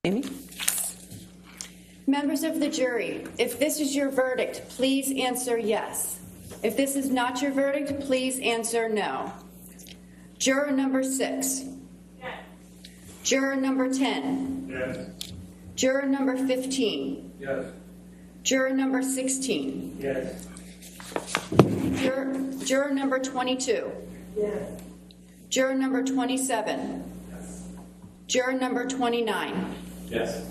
Amy? Members of the jury, if this is your verdict, please answer yes. If this is not your verdict, please answer no. Juror number 6. Yes. Juror number 10. Yes. Juror number 15. Yes. Juror number 16. Yes. Juror number 22. Yes. Juror number 27. Yes. Juror number 29. Yes.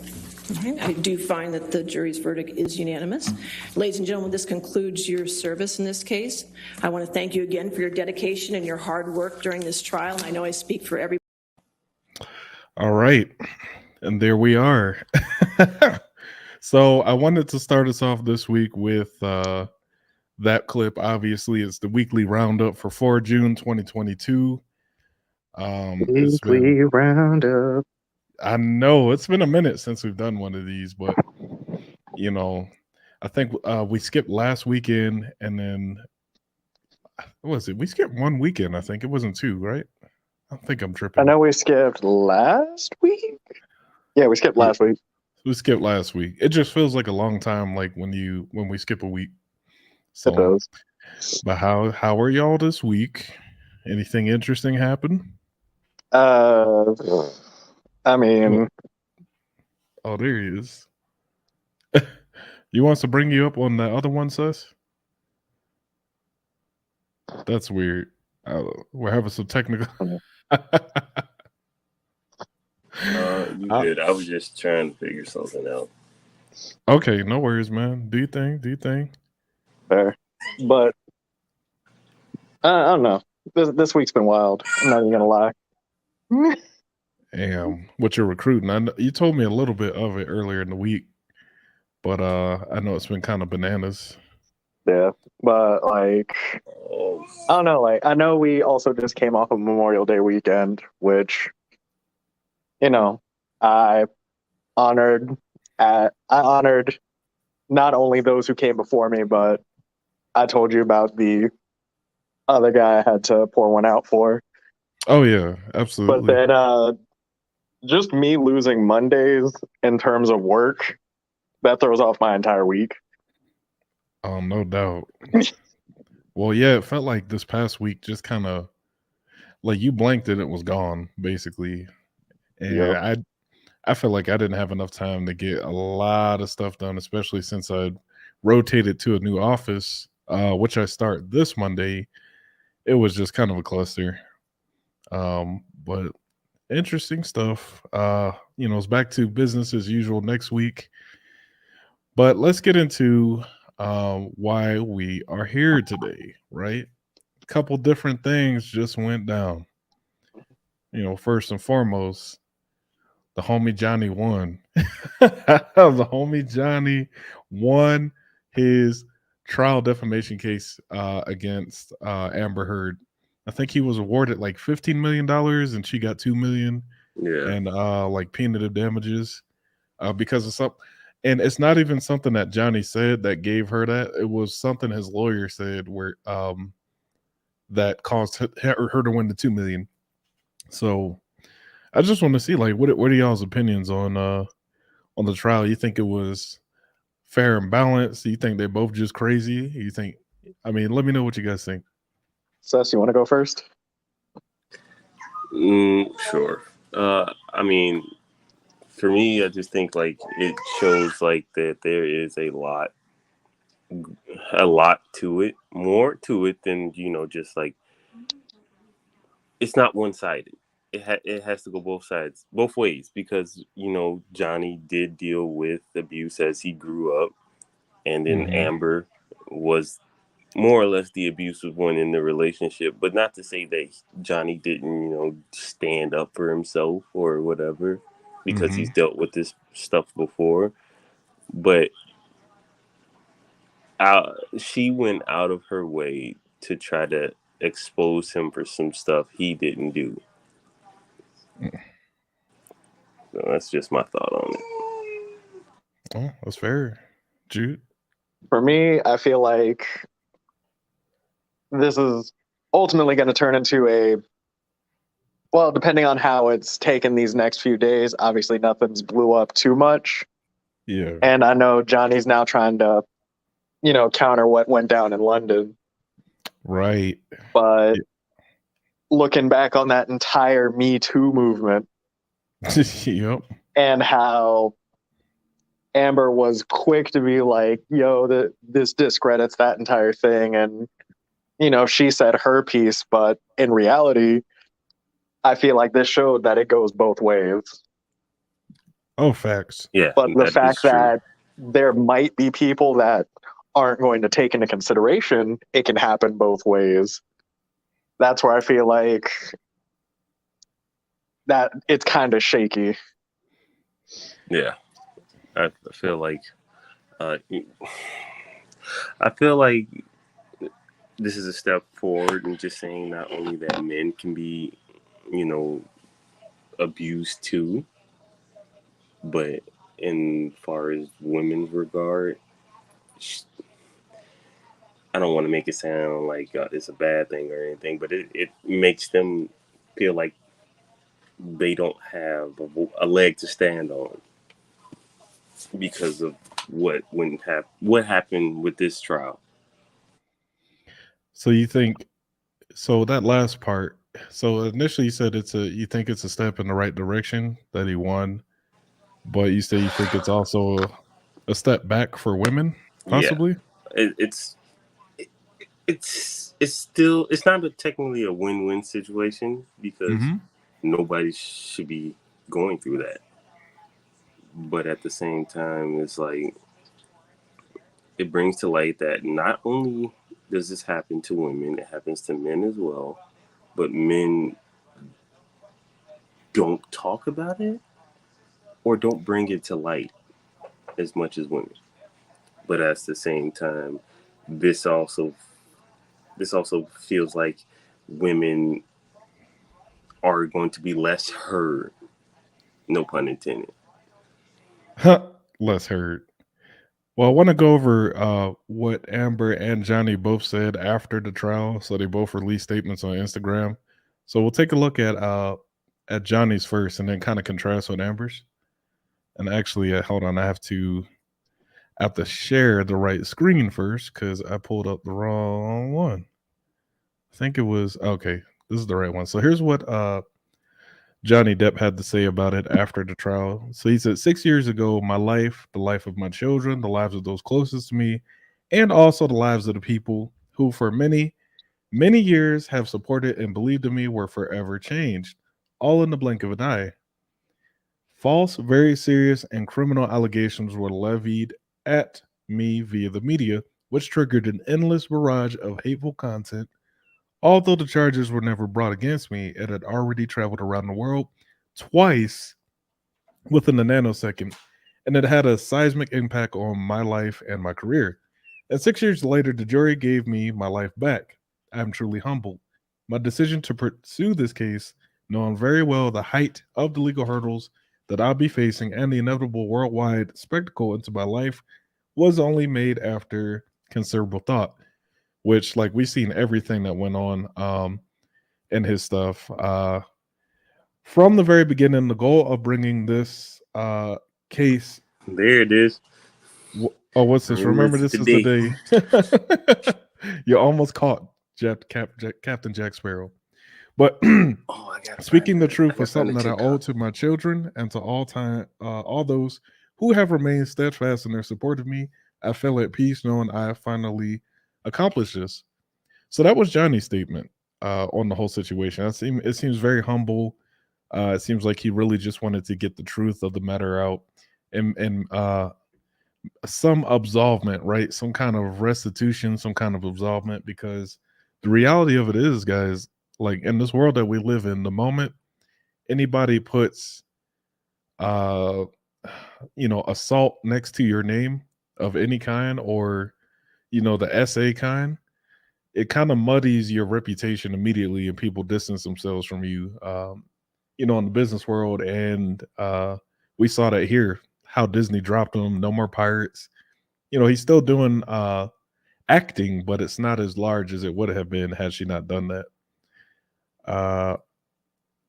All right, I do find that the jury's verdict is unanimous. Ladies and gentlemen, this concludes your service in this case. I want to thank you again for your dedication and your hard work during this trial. And I know I speak for everybody. All right. And there we are. So I wanted to start us off this week with that clip. Obviously, it's the weekly roundup for 4 June 2022. Weekly roundup. I know it's been a minute since we've done one of these, but you know, I think we skipped last weekend, and then what was it? We skipped one weekend. I think it wasn't 2, right? I think I'm tripping. I know we skipped last week. Yeah, we skipped last week. We skipped last week. It just feels like a long time, like when we skip a week. So, It does. but how are y'all this week? Anything interesting happen? I mean, Oh, there he is. You wants to bring you up on the other one, sus? That's weird. We're having some technical. You good. I was just trying to figure something out. Okay, no worries, man. Do you think? fair. But I don't know. This week's been wild. I'm not even gonna lie. What you're recruiting? I know, you told me a little bit of it earlier in the week, but I know it's been kind of bananas. Yeah, but like, Oh, I don't know. Like, I know we also just came off of Memorial Day weekend, which, you know, I honored. I honored not only those who came before me, but I told you about the other guy I had to pour one out for. Oh yeah, But absolutely. then, just me losing Mondays in terms of work, that throws off my entire week. Oh, no doubt. Well, yeah, it felt like this past week just kind of like you blanked and it was gone, basically. And Yep. I feel like I didn't have enough time to get a lot of stuff done, especially since I rotated to a new office, which I start this Monday. It was just kind of a cluster. But interesting stuff. It's back to business as usual next week. But let's get into why we are here today, right? A couple different things just went down. First and foremost, the homie Johnny won. The homie Johnny won his trial defamation case against Amber Heard. I think he was awarded like $15 million and she got $2 million yeah. and like punitive damages because of something. And it's not even something that Johnny said that gave her that. It was something his lawyer said where that caused her to win the $2 million. So I just want to see, like, what are y'all's opinions on the trial? You think it was fair and balanced? You think they're both just crazy? You think? I mean, let me know what you guys think. Sess, you want to go first? Sure. I mean, for me, I just think like it shows like that there is a lot to it, more to it than just like it's not one sided. It has to go both ways, because Johnny did deal with abuse as he grew up, and then Amber was more or less the abusive one in the relationship. But not to say that Johnny didn't stand up for himself or whatever, because he's dealt with this stuff before. But she went out of her way to try to expose him for some stuff he didn't do. So that's just my thought on it. Oh, that's fair. Jude? For me, I feel like this is ultimately going to turn into a Well, depending on how it's taken these next few days, obviously nothing's blew up too much. Yeah. And I know Johnny's now trying to, counter what went down in London. Right. But looking back on that entire Me Too movement Yep. and how Amber was quick to be like, yo, this discredits that entire thing. And, she said her piece, but in reality, I feel like this showed that it goes both ways. Oh, facts. Yeah, But the that is fact true. that there might be people that aren't going to take into consideration it can happen both ways. That's where I feel like that it's kind of shaky. Yeah, I feel like I feel like this is a step forward in just saying not only that men can be, abused too, but in far as women's regard, I don't want to make it sound like it's a bad thing or anything, but it makes them feel like they don't have a leg to stand on because of what happened with this trial. So you think that last part? So initially you said you think it's a step in the right direction that he won, but you say you think it's also a step back for women, Yeah, possibly. it's still it's not technically a win-win situation because Mm-hmm. nobody should be going through that. But at the same time, it's like it brings to light that not only does this happen to women, it happens to men as well. But men don't talk about it or don't bring it to light as much as women. But at the same time, this also feels like women are going to be less heard. No pun intended. Less heard. Well, I want to go over what Amber and Johnny both said after the trial. So they both released statements on Instagram. So we'll take a look at Johnny's first, and then kind of contrast with Amber's. And actually, hold on, I have to share the right screen first because I pulled up the wrong one. I think it was okay. This is the right one. So here's what Johnny Depp had to say about it after the trial. So he said, 6 years ago, my life, the life of my children, the lives of those closest to me, and also the lives of the people who for many, many years have supported and believed in me were forever changed, all in the blink of an eye. False, very serious, and criminal allegations were levied at me via the media, which triggered an endless barrage of hateful content. Although the charges were never brought against me, it had already traveled around the world twice within a nanosecond, and it had a seismic impact on my life and my career. And 6 years later, the jury gave me my life back. I am truly humbled. My decision to pursue this case, knowing very well the height of the legal hurdles that I'll be facing and the inevitable worldwide spectacle into my life, was only made after considerable thought. Which, like, we've seen everything that went on in his stuff from the very beginning. The goal of bringing this case. There it is. Oh, what's this? Remember, this is the day. You're almost caught, Captain Jack Sparrow. But speaking the truth was something that I owe to my children and to all those who have remained steadfast in their support of me. I feel at peace knowing I finally accomplished this. So that was Johnny's statement on the whole situation. It seems very humble. It seems like he really just wanted to get the truth of the matter out and some absolvement, right? Some kind of restitution, some kind of absolvement, because the reality of it is, guys, like in this world that we live in, the moment anybody puts assault next to your name of any kind, or the SA kind, it kind of muddies your reputation immediately, and people distance themselves from you in the business world. And we saw that here, how Disney dropped him. No more pirates. He's still doing acting, but it's not as large as it would have been had she not done that.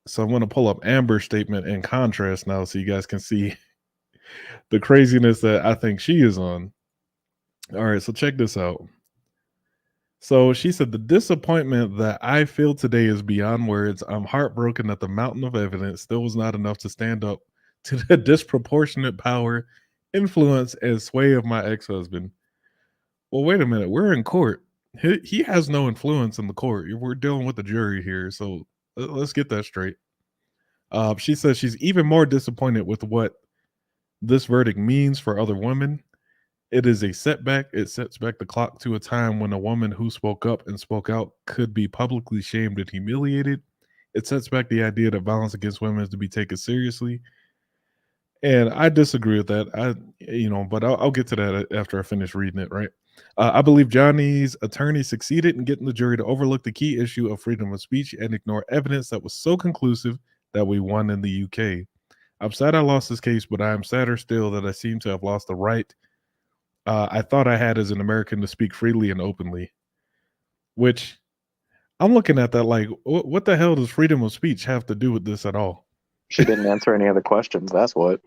So I'm going to pull up Amber's statement in contrast now so you guys can see the craziness that I think she is on. All right, so check this out. So she said, the disappointment that I feel today is beyond words. I'm heartbroken that the mountain of evidence still was not enough to stand up to the disproportionate power, influence, and sway of my ex-husband. Well, wait a minute. We're in court. He has no influence in the court. We're dealing with the jury here. So let's get that straight. She says she's even more disappointed with what this verdict means for other women. It is a setback. It sets back the clock to a time when a woman who spoke up and spoke out could be publicly shamed and humiliated. It sets back the idea that violence against women is to be taken seriously. And I disagree with that. But I'll get to that after I finish reading it, right? I believe Johnny's attorney succeeded in getting the jury to overlook the key issue of freedom of speech and ignore evidence that was so conclusive that we won in the UK. I'm sad I lost this case, but I am sadder still that I seem to have lost the right I thought I had as an American to speak freely and openly, which I'm looking at that like, what the hell does freedom of speech have to do with this at all? She didn't answer any of the questions. That's what.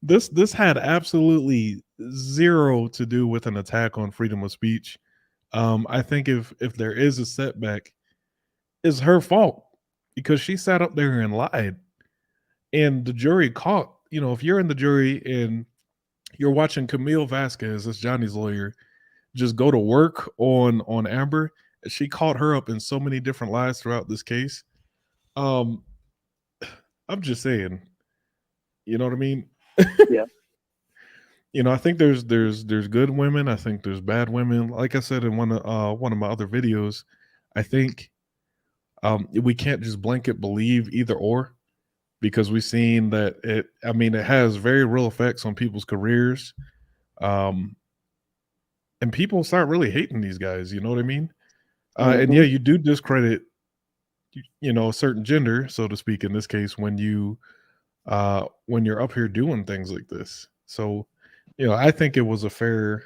This had absolutely zero to do with an attack on freedom of speech. I think if there is a setback, it's her fault because she sat up there and lied, and the jury caught. If you're in the jury and you're watching Camille Vasquez, that's Johnny's lawyer, just go to work on Amber, she caught her up in so many different lies throughout this case. I'm just saying, you know what I mean? Yeah. I think there's good women. I think there's bad women. Like I said in one of my other videos, I think we can't just blanket believe either or, because we've seen that it has very real effects on people's careers. And people start really hating these guys, you know what I mean? And yeah, you do discredit, a certain gender, so to speak, in this case, when you're up here doing things like this. So, I think it was a fair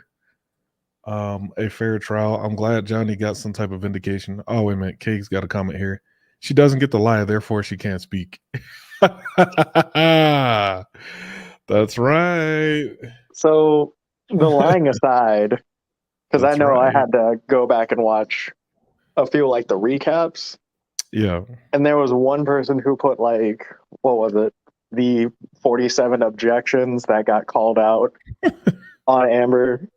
trial. I'm glad Johnny got some type of vindication. Oh, wait a minute. Kate's got a comment here. She doesn't get the lie, therefore she can't speak. That's right. So the lying aside, because I That's know I right. had to go back and watch a few like the recaps, Yeah. and there was one person who put like, what was it? The 47 objections that got called out on Amber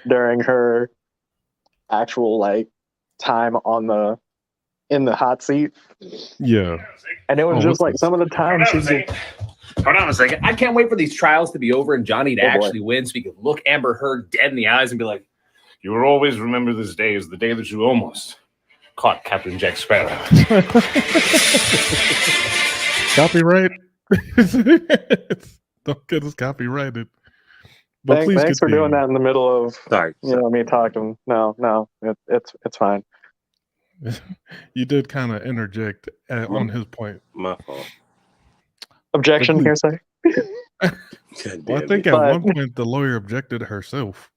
during her actual like time in the hot seat. Yeah. And it was just what's like this? some of the time she just, Hold on a second. I can't wait for these trials to be over and Johnny to Oh, boy. actually win so we can look Amber Heard dead in the eyes and be like, you will always remember this day as the day that you almost caught Captain Jack Sparrow. Copyright. Don't get us copyrighted. But please thanks for continue. doing that in the middle of Sorry. me talking. No, it's fine. You did kind of interject on his point. My fault. Objection, But hearsay. God Well, I damn think it. at But- one point the lawyer objected herself.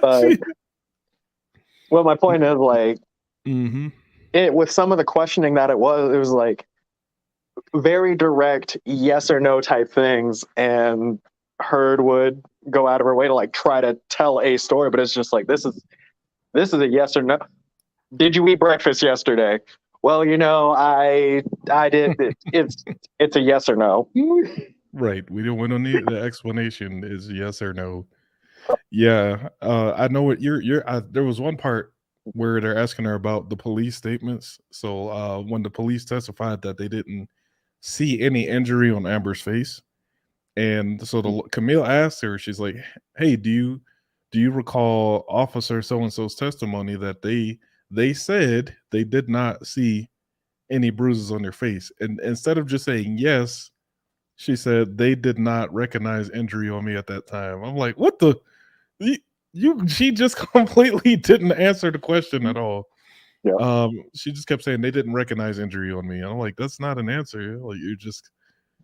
But well, my point is like Mm-hmm. it with some of the questioning that it was like very direct yes or no type things, and Heard would go out of her way to like try to tell a story, but it's just like this is a yes or no. Did you eat breakfast yesterday? Well, I did. It's a yes or no. Right. We don't want to need the explanation is yes or no. Yeah. I know what you're there was one part where they're asking her about the police statements. So when the police testified that they didn't see any injury on Amber's face. And so Camille asked her, she's like, hey, do you recall Officer so-and-so's testimony that they said they did not see any bruises on their face? And instead of just saying yes, she said they did not recognize injury on me at that time. I'm like, what the she just completely didn't answer the question at all. Yeah. She just kept saying they didn't recognize injury on me. I'm like, that's not an answer. Like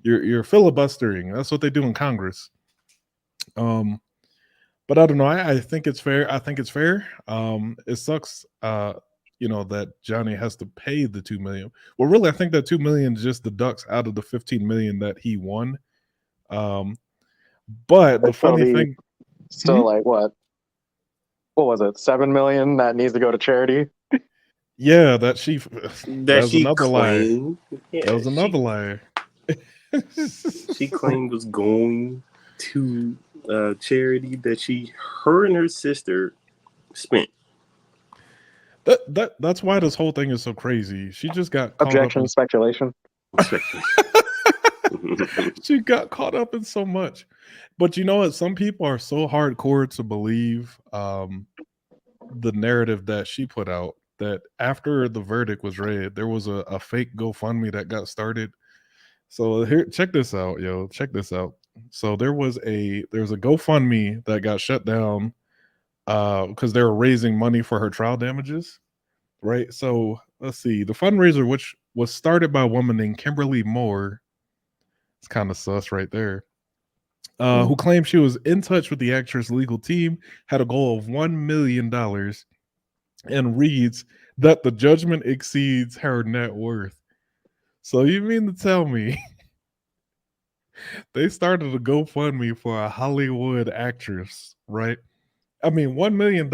you're filibustering. That's what they do in Congress. But I don't know. I think it's fair. I think it's fair. It sucks, that Johnny has to pay the 2 million. Well, really, I think that 2 million just deducts out of the 15 million that he won. Um, but the It's still funny the thing, still like what was it, 7 million that needs to go to charity? yeah, That that's she another lie. claimed. That Yeah, was another lie. she claimed was going to charity that her and her sister spent. That's why this whole thing is so crazy. She just got caught up in Objection, speculation. she got caught up in so much. But you know what? Some people are so hardcore to believe the narrative that she put out that after the verdict was read, there was a fake GoFundMe that got started. So here, check this out, yo. Check this out. So there's a GoFundMe that got shut down because they were raising money for her trial damages. Right. So let's see. The fundraiser, which was started by a woman named Kimberly Moore, it's kind of sus right there. Who claimed she was in touch with the actress' legal team, had a goal of $1 million, and reads that the judgment exceeds her net worth. So you mean to tell me they started a GoFundMe for a Hollywood actress, right? I mean, $1 million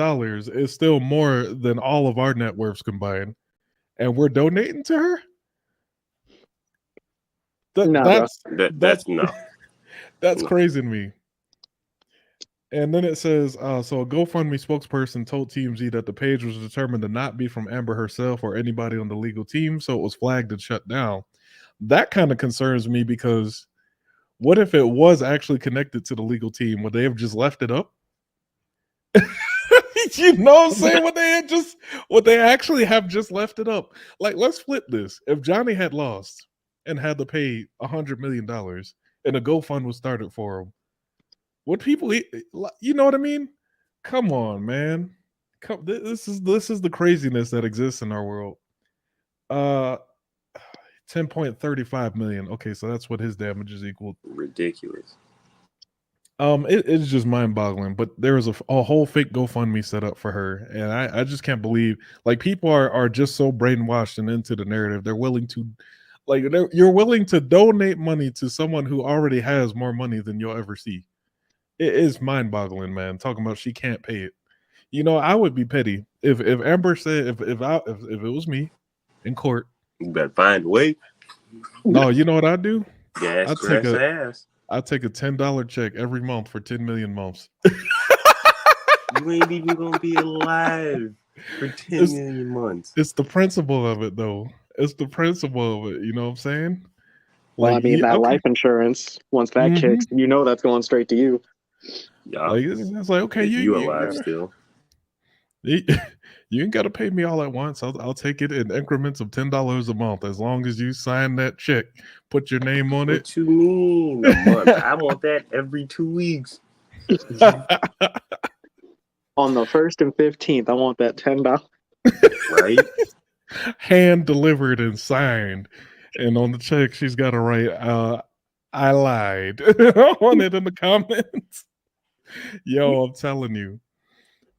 is still more than all of our net worths combined, and we're donating to her. Nah, bro. That's That's no. that's crazy to me. And then it says, so a GoFundMe spokesperson told TMZ that the page was determined to not be from Amber herself or anybody on the legal team, so it was flagged and shut down. That kind of concerns me because what if it was actually connected to the legal team? Would they have just left it up? You know what I'm saying? Would they actually have just left it up? Like, let's flip this. If Johnny had lost and had to pay $100 million and a GoFund was started for him, would people you know what I mean? Come on, man. This is the craziness that exists in our world. 10.35 million. Okay, so that's what his damages equal. Ridiculous. It's just mind-boggling. But there was a whole fake GoFundMe set up for her, and I just can't believe like people are just so brainwashed and into the narrative. They're willing to you're willing to donate money to someone who already has more money than you'll ever see. It is mind-boggling, man. Talking about she can't pay it. You know, I would be petty if Amber said if it was me in court. You better find a way. No, you know what I'd do? Gas, I'd grass, ass. take a $10 check every month for 10 million months. You ain't even gonna be alive for 10 million months. It's the principle of it, though. It's the principle of it. You know what I'm saying? Well, Like, I mean, that okay. life insurance, once that kicks, you know that's going straight to you. Yeah. Like it's like, okay, you alive still. You ain't got to pay me all at once. I'll take it in increments of $10 a month as long as you sign that check, put your name on it. What you mean a month? I want that every 2 weeks. On the 1st and 15th, I want that $10. Right? Hand delivered and signed. And on the check, she's got to write, I lied on it in the comments. Yo, I'm telling you.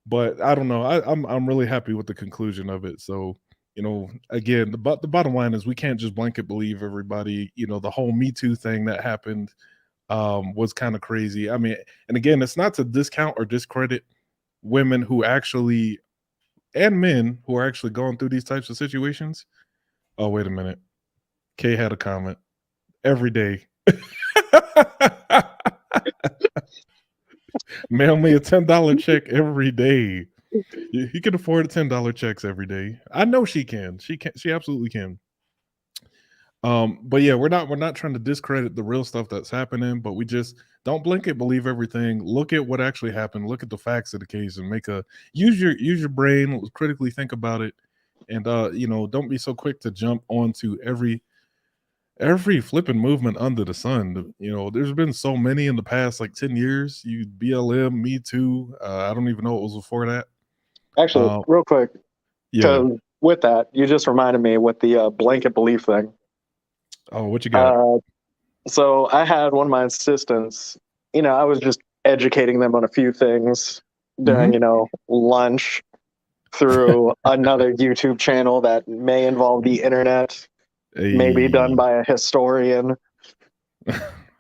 But I don't know. I'm really happy with the conclusion of it. So, you know, again, the bottom line is we can't just blanket believe everybody. You know, the whole Me Too thing that happened was kind of crazy. I mean, and again, it's not to discount or discredit women who actually and men who are actually going through these types of situations. Oh, wait a minute. Kay had a comment every day. Mail me a $10 check every day. You can afford $10 checks every day. I know she can. She absolutely can. But yeah, we're not trying to discredit the real stuff that's happening, but we just don't blanket believe everything. Look at what actually happened. Look at the facts of the case and use your brain, critically think about it, and you know, don't be so quick to jump onto every flipping movement under the sun. You know, there's been so many in the past like 10 years. You BLM, Me Too. I don't even know what was before that. Actually, real quick, Yeah. with that, you just reminded me with the blanket belief thing. Oh, what you got? So I had one of my assistants, you know, I was just educating them on a few things during, lunch through another YouTube channel that may involve the internet, maybe done Hey, by a historian.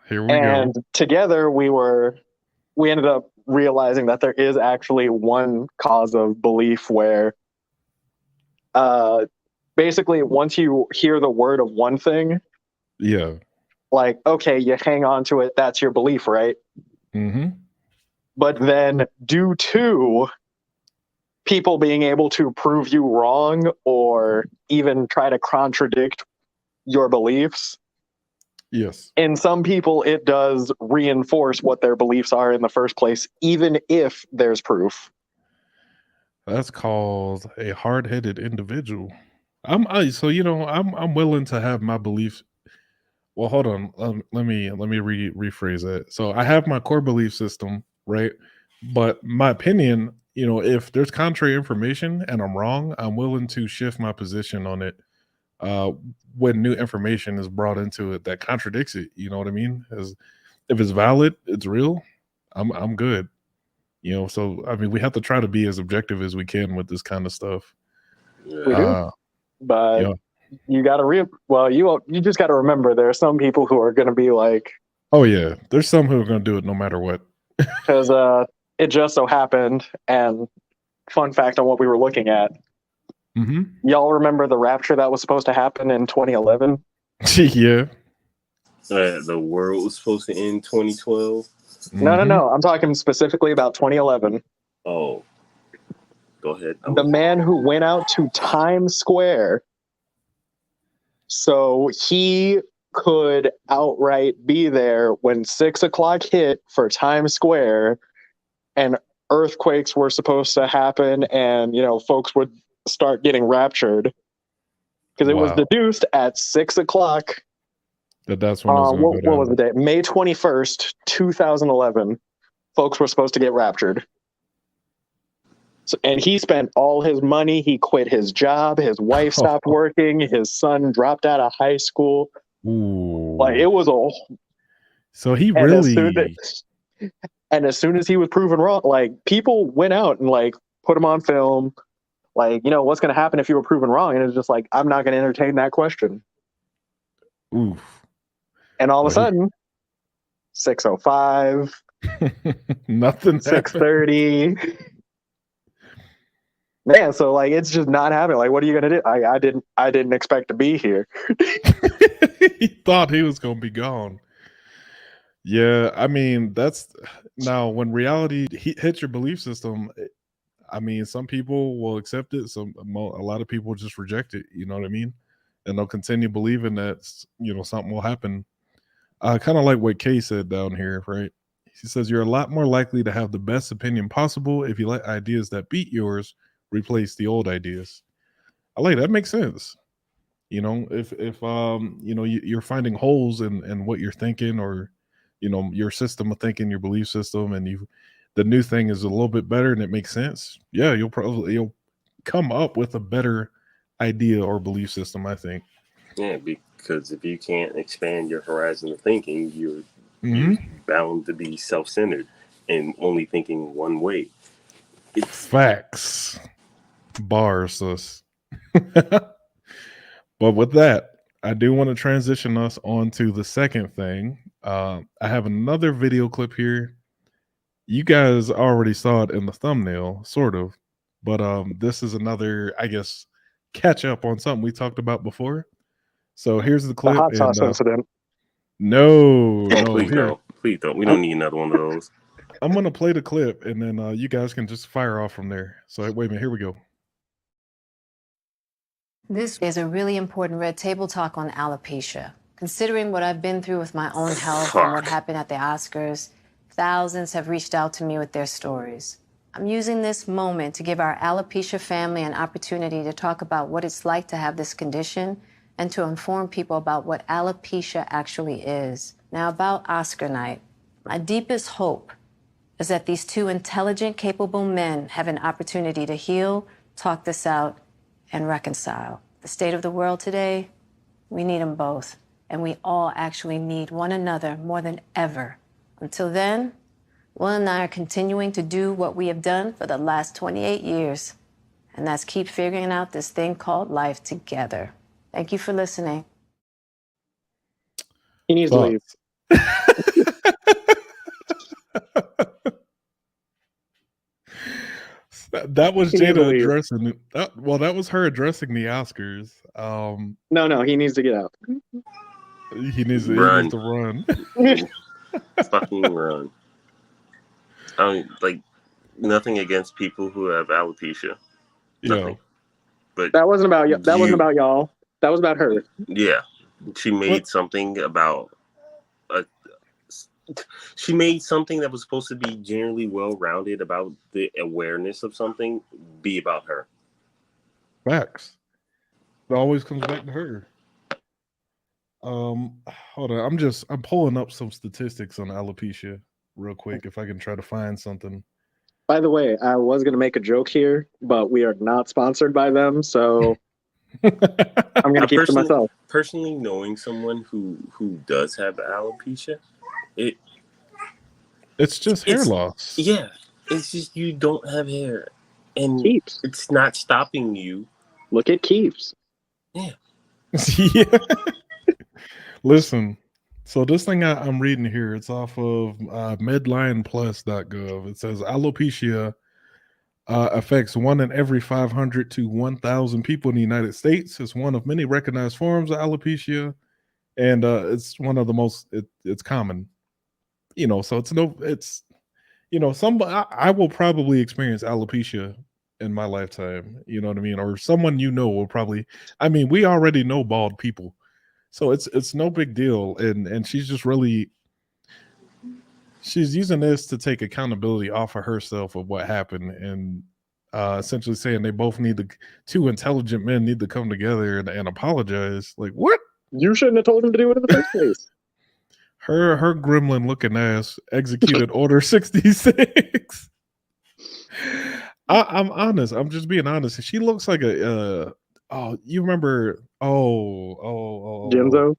here we And go. together we ended up realizing that there is actually one cause of belief where basically once you hear the word of one thing, Yeah. like, okay, you hang on to it, that's your belief, right? Mm-hmm. But then due to people being able to prove you wrong or even try to contradict your beliefs, Yes. in some people it does reinforce what their beliefs are in the first place, even if there's proof. That's called a hard-headed individual. I'm willing to have my beliefs. Well, hold on. Let me rephrase that. So I have my core belief system, right? But my opinion, if there's contrary information and I'm wrong, I'm willing to shift my position on it uh, when new information is brought into it that contradicts it. You know what I mean? As if it's valid, it's real. I'm good. So I mean, we have to try to be as objective as we can with this kind of stuff. We Yeah. do, but Yeah. you got to you just got to remember there are some people who are going to be like, Oh yeah. There's some who are going to do it no matter what. because it just so happened. And fun fact on what we were looking at, Hmm. y'all remember the rapture that was supposed to happen in 2011? Yeah. The world was supposed to end 2012. No, no, Hmm. no. I'm talking specifically about 2011. Oh, go ahead. The man who went out to Times Square so he could outright be there when 6 o'clock hit for Times Square and earthquakes were supposed to happen and, folks would start getting raptured because it was Wow. deduced at 6 o'clock. That's when it's going to What go was the down. date? May 21st, 2011. Folks were supposed to get raptured. So, and he spent all his money. He quit his job. His wife stopped working. His son dropped out of high school. Like Ooh. it was a, So he and really. as soon as he was proven wrong, like people went out and like put him on film. Like, what's going to happen if you were proven wrong? And it's just like, I'm not going to entertain that question. Oof. And all of a Well, he, sudden, 6:05, nothing happened. 6:30. Man, so like it's just not happening. Like, what are you gonna do? I didn't expect to be here. He thought he was going to be gone. Yeah, I mean, that's now when reality hits your belief system. I mean, some people will accept it. A lot of people just reject it. You know what I mean? And they'll continue believing that something will happen. Kind of like what Kay said down here, right? He says you're a lot more likely to have the best opinion possible if you let ideas that beat yours replace the old ideas. I like that. Makes sense. If you're finding holes in what you're thinking, or your system of thinking, your belief system, and the new thing is a little bit better and it makes sense. Yeah, you'll come up with a better idea or belief system, I think. Yeah, because if you can't expand your horizon of thinking, you're Hmm. bound to be self-centered and only thinking one way. It's Facts. Bars, sis. But with that, I do want to transition us on to the second thing. I have another video clip here. You guys already saw it in the thumbnail, sort of, but this is another, I guess, catch up on something we talked about before. So here's the The clip, hot and sauce incident. oh, no, here please don't. We I'm, don't need another one of those. I'm gonna play the clip, and then you guys can just fire off from there. So wait a minute, here we go. This is a really important red table talk on alopecia. Considering what I've been through with my own health and what Fuck. happened at the Oscars, thousands have reached out to me with their stories. I'm using this moment to give our alopecia family an opportunity to talk about what it's like to have this condition and to inform people about what alopecia actually is. Now, about Oscar night, my deepest hope is that these two intelligent, capable men have an opportunity to heal, talk this out, and reconcile. The state of the world today, we need them both. And we all actually need one another more than ever. Until then, Will and I are continuing to do what we have done for the last 28 years, and that's keep figuring out this thing called life together. Thank you for listening. He needs to leave. That was He needs to Jada leave. addressing that. Well, that was her addressing the Oscars. No, he needs to get out. He needs Run. to run. Fucking run. I mean, like, nothing against people who have alopecia. Nothing. But that wasn't about that wasn't about y'all. That was about her. Yeah, she made something about she made something that was supposed to be generally well-rounded about the awareness of something be about her. Facts. It always comes back to her. Hold on. I'm pulling up some statistics on alopecia real quick if I can try to find something. By the way, I was going to make a joke here, but we are not sponsored by them, so I'm going to keep it to myself. Personally, knowing someone who does have alopecia, it's just hair loss. Yeah, it's just you don't have hair, and Keeps. It's not stopping you. Look at Keeps. Yeah. Yeah. Listen, so this thing I'm reading here, it's off of medlineplus.gov. It says alopecia affects 1 in every 500 to 1,000 people in the United States. It's one of many recognized forms of alopecia, and it's one of the most it's common. So I will probably experience alopecia in my lifetime. You know what I mean? Or someone will probably. I mean, we already know bald people. So it's no big deal, and she's just she's using this to take accountability off of herself of what happened, and essentially saying they both two intelligent men need to come together and apologize. Like, what? You shouldn't have told him to do it in the first place. Her gremlin looking ass executed Order 66. I'm honest. I'm just being honest. She looks like a you remember Genzo?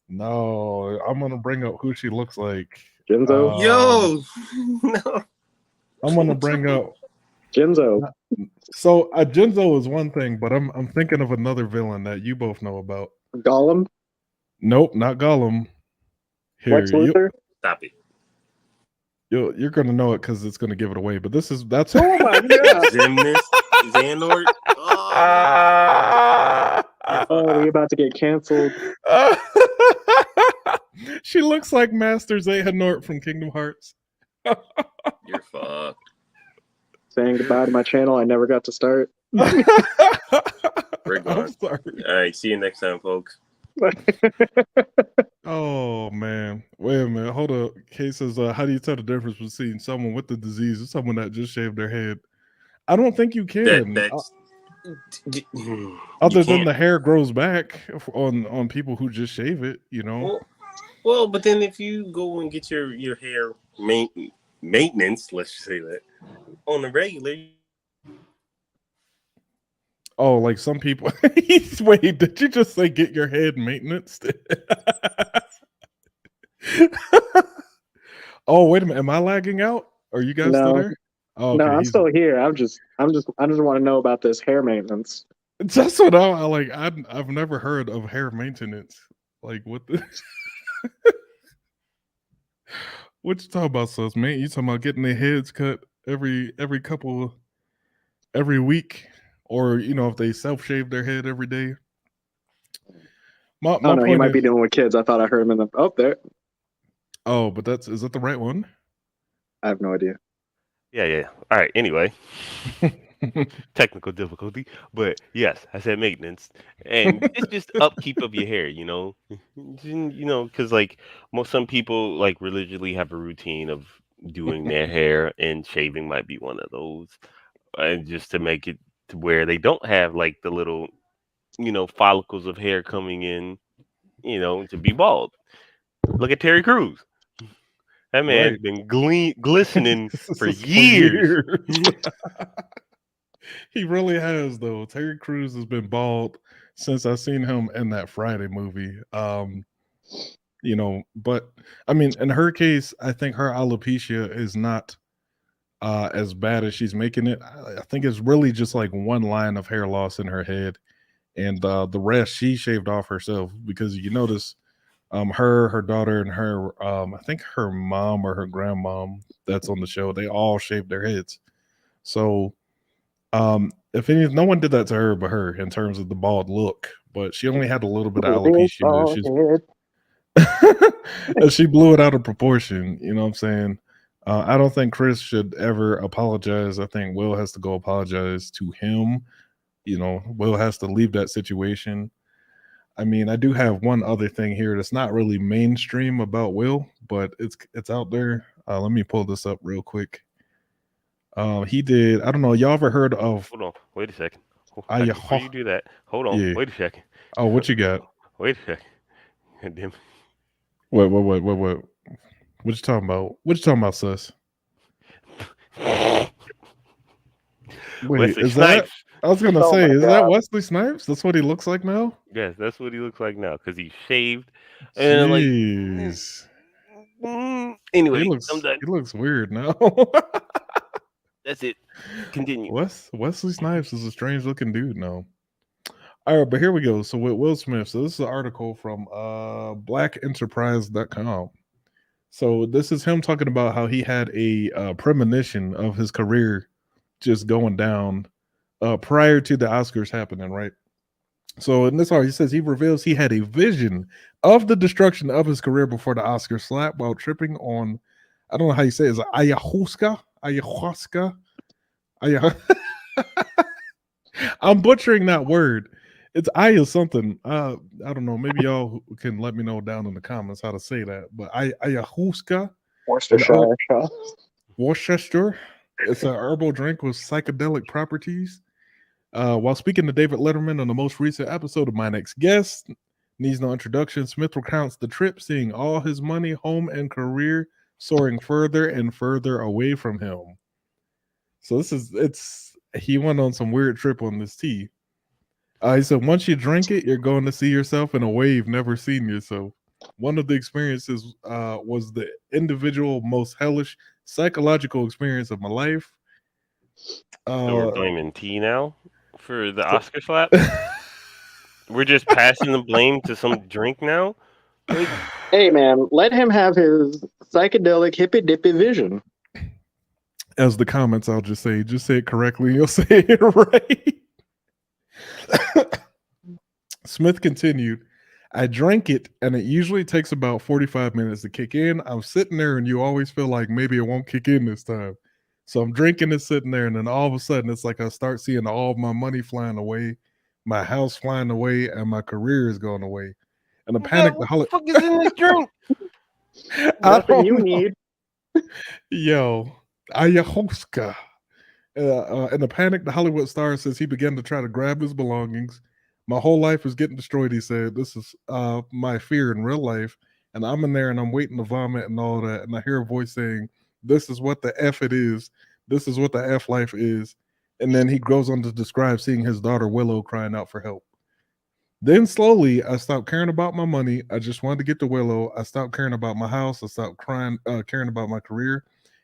No, I'm gonna bring up who she looks like. Genzo? No. I'm gonna bring up Genzo. So Genzo is one thing, but I'm thinking of another villain that you both know about. Gollum? Nope, not Gollum. Here, Lex Luthor? Stop it. You're gonna know it because it's gonna give it away. But that's oh my god, Xehanort. Oh, we about to get canceled. She looks like Master Xehanort from Kingdom Hearts. You're fucked. Saying goodbye to my channel I never got to start. We're gone. I'm sorry. All right, see you next time, folks. Oh man, wait a minute, hold up. Kay says, how do you tell the difference between someone with the disease and someone that just shaved their head? I don't think you can. Other than the hair grows back on people who just shave it, Well, but then if you go and get your hair maintenance, let's just say that, on the regular. Oh, like some people. Wait, did you just say get your head maintenance? Oh, wait a minute. Am I lagging out? Are you guys still there? Oh, okay. No, I'm still here. I just want to know about this hair maintenance. That's what I like. I've never heard of hair maintenance. Like, what the? What you talking about, sus, man? You talking about getting their heads cut every week? Or, if they self-shave their head every day. My point he might be dealing with kids. I thought I heard him in the there. Oh, but is that the right one? I have no idea. Yeah. All right. Anyway, technical difficulty, but yes, I said maintenance, and it's just upkeep of your hair. Because like some people like religiously have a routine of doing their hair, and shaving might be one of those, and just to make it to where they don't have like the little, follicles of hair coming in, to be bald. Look at Terry Crews. That man's been glistening for years. He really has, though. Terry Crews has been bald since I seen him in that Friday movie. But I mean, in her case, I think her alopecia is not as bad as she's making it. I think it's really just like one line of hair loss in her head, and the rest she shaved off herself because you notice her daughter and her I think her mom or her grandmom that's on the show, they all shaved their heads. So if any, no one did that to her but her in terms of the bald look, but she only had a little bit of Big alopecia. bald head. And she blew it out of proportion. You know what I'm saying? I don't think Chris should ever apologize. I think Will has to go apologize to him. Will has to leave that situation. I mean, I do have one other thing here that's not really mainstream about Will, but it's out there. Let me pull this up real quick. He did. I don't know. Y'all ever heard of? Hold on. Wait a second. Before Ayahuasca? you do that, hold on. Yeah. Wait a second. Oh, what you got? Wait a second. God damn it. What? What you talking about? What you talking about, sus? Wait, Wesley is that? Snipes. I was gonna Oh say, my is that God. Wesley Snipes? That's what he looks like now. Yes, that's what he looks like now because he's shaved and like. Jeez, Anyway, I'm done. he looks weird now. That's it. Continue. Wesley Snipes is a strange looking dude now. All right, but here we go. So with Will Smith, so this is an article from blackenterprise.com. So this is him talking about how he had a premonition of his career just going down prior to the Oscars happening, right? So in this article, he says he reveals he had a vision of the destruction of his career before the Oscar slap while tripping on, I don't know how you say it, is it ayahuasca? I'm butchering that word. It's aya something. I don't know. Maybe y'all can let me know down in the comments how to say that. But ayahuasca, Worcestershire. Worcester. It's an herbal drink with psychedelic properties. While speaking to David Letterman on the most recent episode of My Next Guest, needs no introduction, Smith recounts the trip, seeing all his money, home, and career soaring further and further away from him. So he went on some weird trip on this tea. He said, once you drink it, you're going to see yourself in a way you've never seen yourself. One of the experiences was the individual, most hellish psychological experience of my life. So we're blaming T now for the Oscar slap? We're just passing the blame to some drink now? Like, Hey man, let him have his psychedelic hippy dippy vision. As the comments, I'll just say it correctly. You'll say it right. Smith continued, I drank it, and it usually takes about 45 minutes to kick in. I'm sitting there, and you always feel like maybe it won't kick in this time. So I'm drinking it, sitting there, and then all of a sudden, it's like I start seeing all of my money flying away, my house flying away, and my career is going away. And the panic, what the fuck is in this drink? Nothing you need. Yo, ayahuasca. In a panic, the Hollywood star says he began to try to grab his belongings. My whole life is getting destroyed, he said. This is my fear in real life. And I'm in there and I'm waiting to vomit and all that. And I hear a voice saying, this is what the F it is. This is what the F life is. And then he goes on to describe seeing his daughter Willow crying out for help. Then slowly, I stopped caring about my money. I just wanted to get to Willow. I stopped caring about my house. I stopped caring about my career.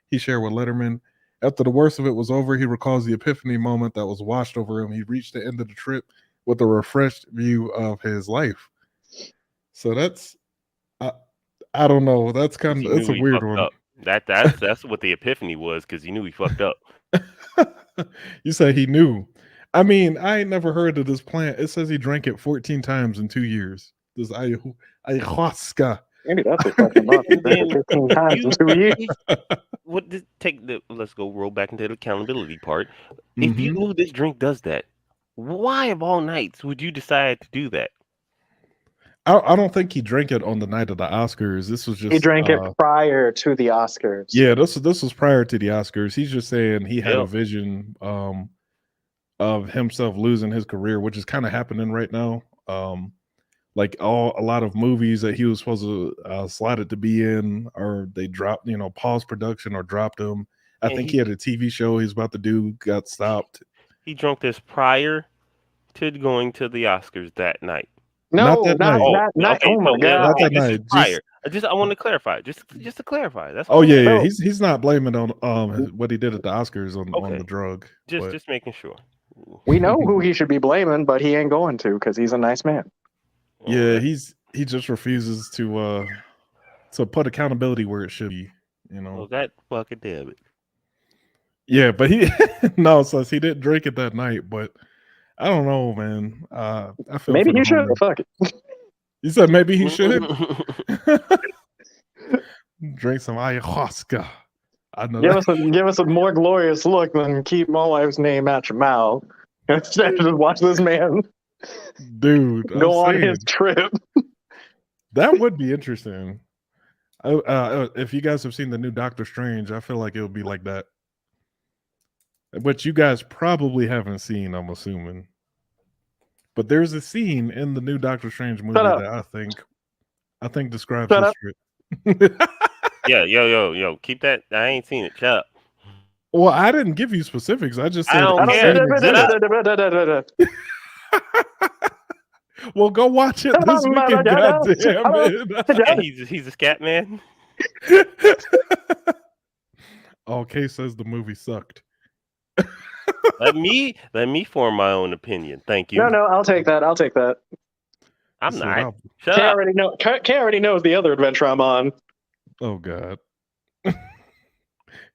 He shared with Letterman. After the worst of it was over, he recalls the epiphany moment that was washed over him. He reached the end of the trip with a refreshed view of his life. So that's, I don't know. That's a weird one. Up. That's what the epiphany was, because he knew he fucked up. You say he knew. I mean, I ain't never heard of this plant. It says he drank it 14 times in 2 years. This ayahuasca. Maybe that's what fucking about 15 times in 2 years. Let's go roll back into the accountability part. If you knew this drink does that, why of all nights would you decide to do that? I don't think he drank it on the night of the Oscars. This was just he drank it prior to the Oscars. Yeah, this was prior to the Oscars. He's just saying he had a vision of himself losing his career, which is kind of happening right now. Like a lot of movies that he was supposed to slotted to be in, or they dropped, paused production or dropped him. I think he had a TV show he's about to do, got stopped. He drank this prior to going to the Oscars that night. No, Not that not, night. not, not. Okay, Oh my so god! Not that this is night. prior. I want to clarify. Just to clarify. That's Oh all. yeah, yeah. Bro. He's not blaming on what he did at the Oscars on Okay. the drug. but Just making sure. We know who he should be blaming, but he ain't going to because he's a nice man. yeah, he just refuses to put accountability where it should be. Well, that fucking damn it. Yeah, but he no, so he didn't drink it that night. But I don't know, man. I feel Maybe for the he should. homie. Fuck it. You said maybe he should drink some ayahuasca. I know that. Give us a more glorious look than keep my wife's name out your mouth. Instead, just watch this man Dude, go I'm on his saying, trip. that would be interesting. If you guys have seen the new Doctor Strange, I feel like it would be like that. But you guys probably haven't seen, I'm assuming. But there's a scene in the new Doctor Strange movie up. that I think describes Shut this up. trip. Yeah, yo, keep that. I ain't seen it. Shut up. Well, I didn't give you specifics. I just I said don't I'm care. saying Shut exactly. Well, go watch it this weekend, goddamn Yeah, he's a scat man. it. Okay, says the movie sucked. Let me form my own opinion. Thank you. No, I'll take that. I'm He said, not. "I'll-" Shut Kay up. already knows the other adventure I'm on. Oh God.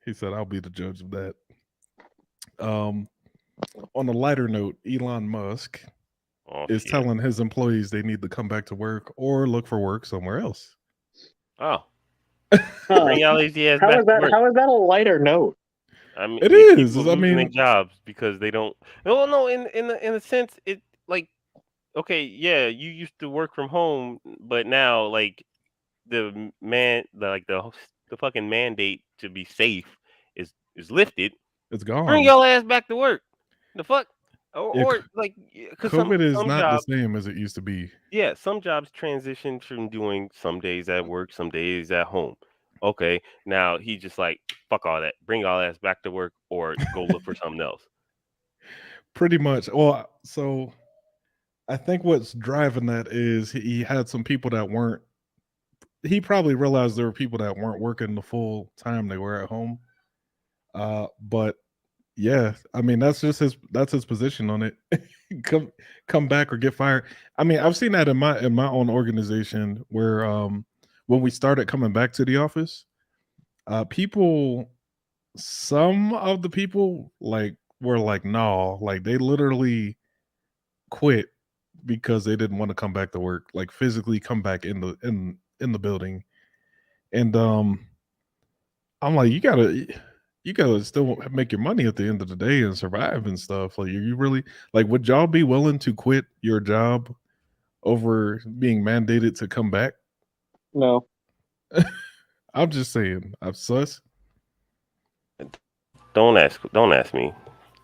He said, "I'll be the judge of that." On a lighter note, Elon Musk Oh, is shit. telling his employees they need to come back to work or look for work somewhere else. Oh, Huh. bring y'all lazy ass How back is to that? work. How is that a lighter note? I mean, It people is. I losing their mean, jobs because they don't. No. In a sense, it like okay, yeah, you used to work from home, but now like the fucking mandate to be safe is lifted. it's Bring gone. y'all ass back to work. The fuck, Yeah, or like because COVID is some not jobs, the same as it used to be. yeah, some jobs transition from doing some days at work, some days at home. Okay, now he just like fuck all that. Bring all ass back to work or go look for something else. Pretty much. Well, so I think what's driving that is he had some people that weren't. He probably realized there were people that weren't working the full time they were at home. But yeah, I mean that's his position on it. come back or get fired. I mean, I've seen that in my own organization where when we started coming back to the office, some of the people like were like, no, like they literally quit because they didn't want to come back to work, like physically come back in the building. And I'm like, you gotta still make your money at the end of the day and survive and stuff. Like, you really like? Would y'all be willing to quit your job over being mandated to come back? No. I'm just saying, I'm sus. Don't ask me.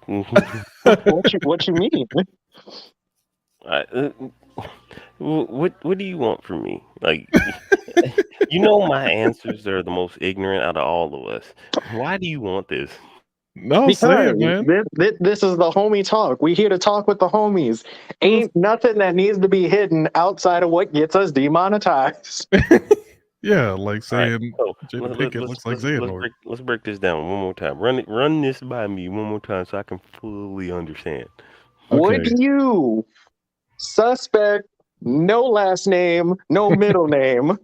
What you mean? What do you want from me? Like, you know, my answers are the most ignorant out of all of us. Why do you want this? No, say it, man. This is the homie talk. We here to talk with the homies. Ain't nothing that needs to be hidden outside of what gets us demonetized. Yeah, like saying So Jada Pinkett looks like Xehanort. let's break this down one more time. Run this by me one more time so I can fully understand. Would you, suspect, no last name, no middle name,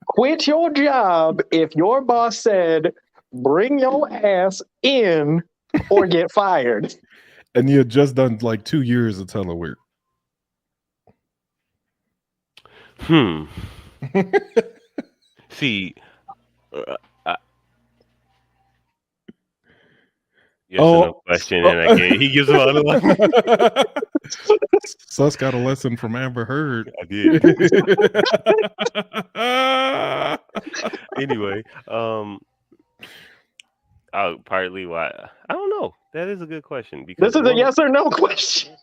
quit your job if your boss said, bring your ass in or get fired? And you had just done like 2 years of telework. See, yes Oh. or no question, and I gave, he gives a lot of Sus got a lesson from Amber Heard. I did. Anyway, partly why I don't know. That is a good question because This is a yes or no question.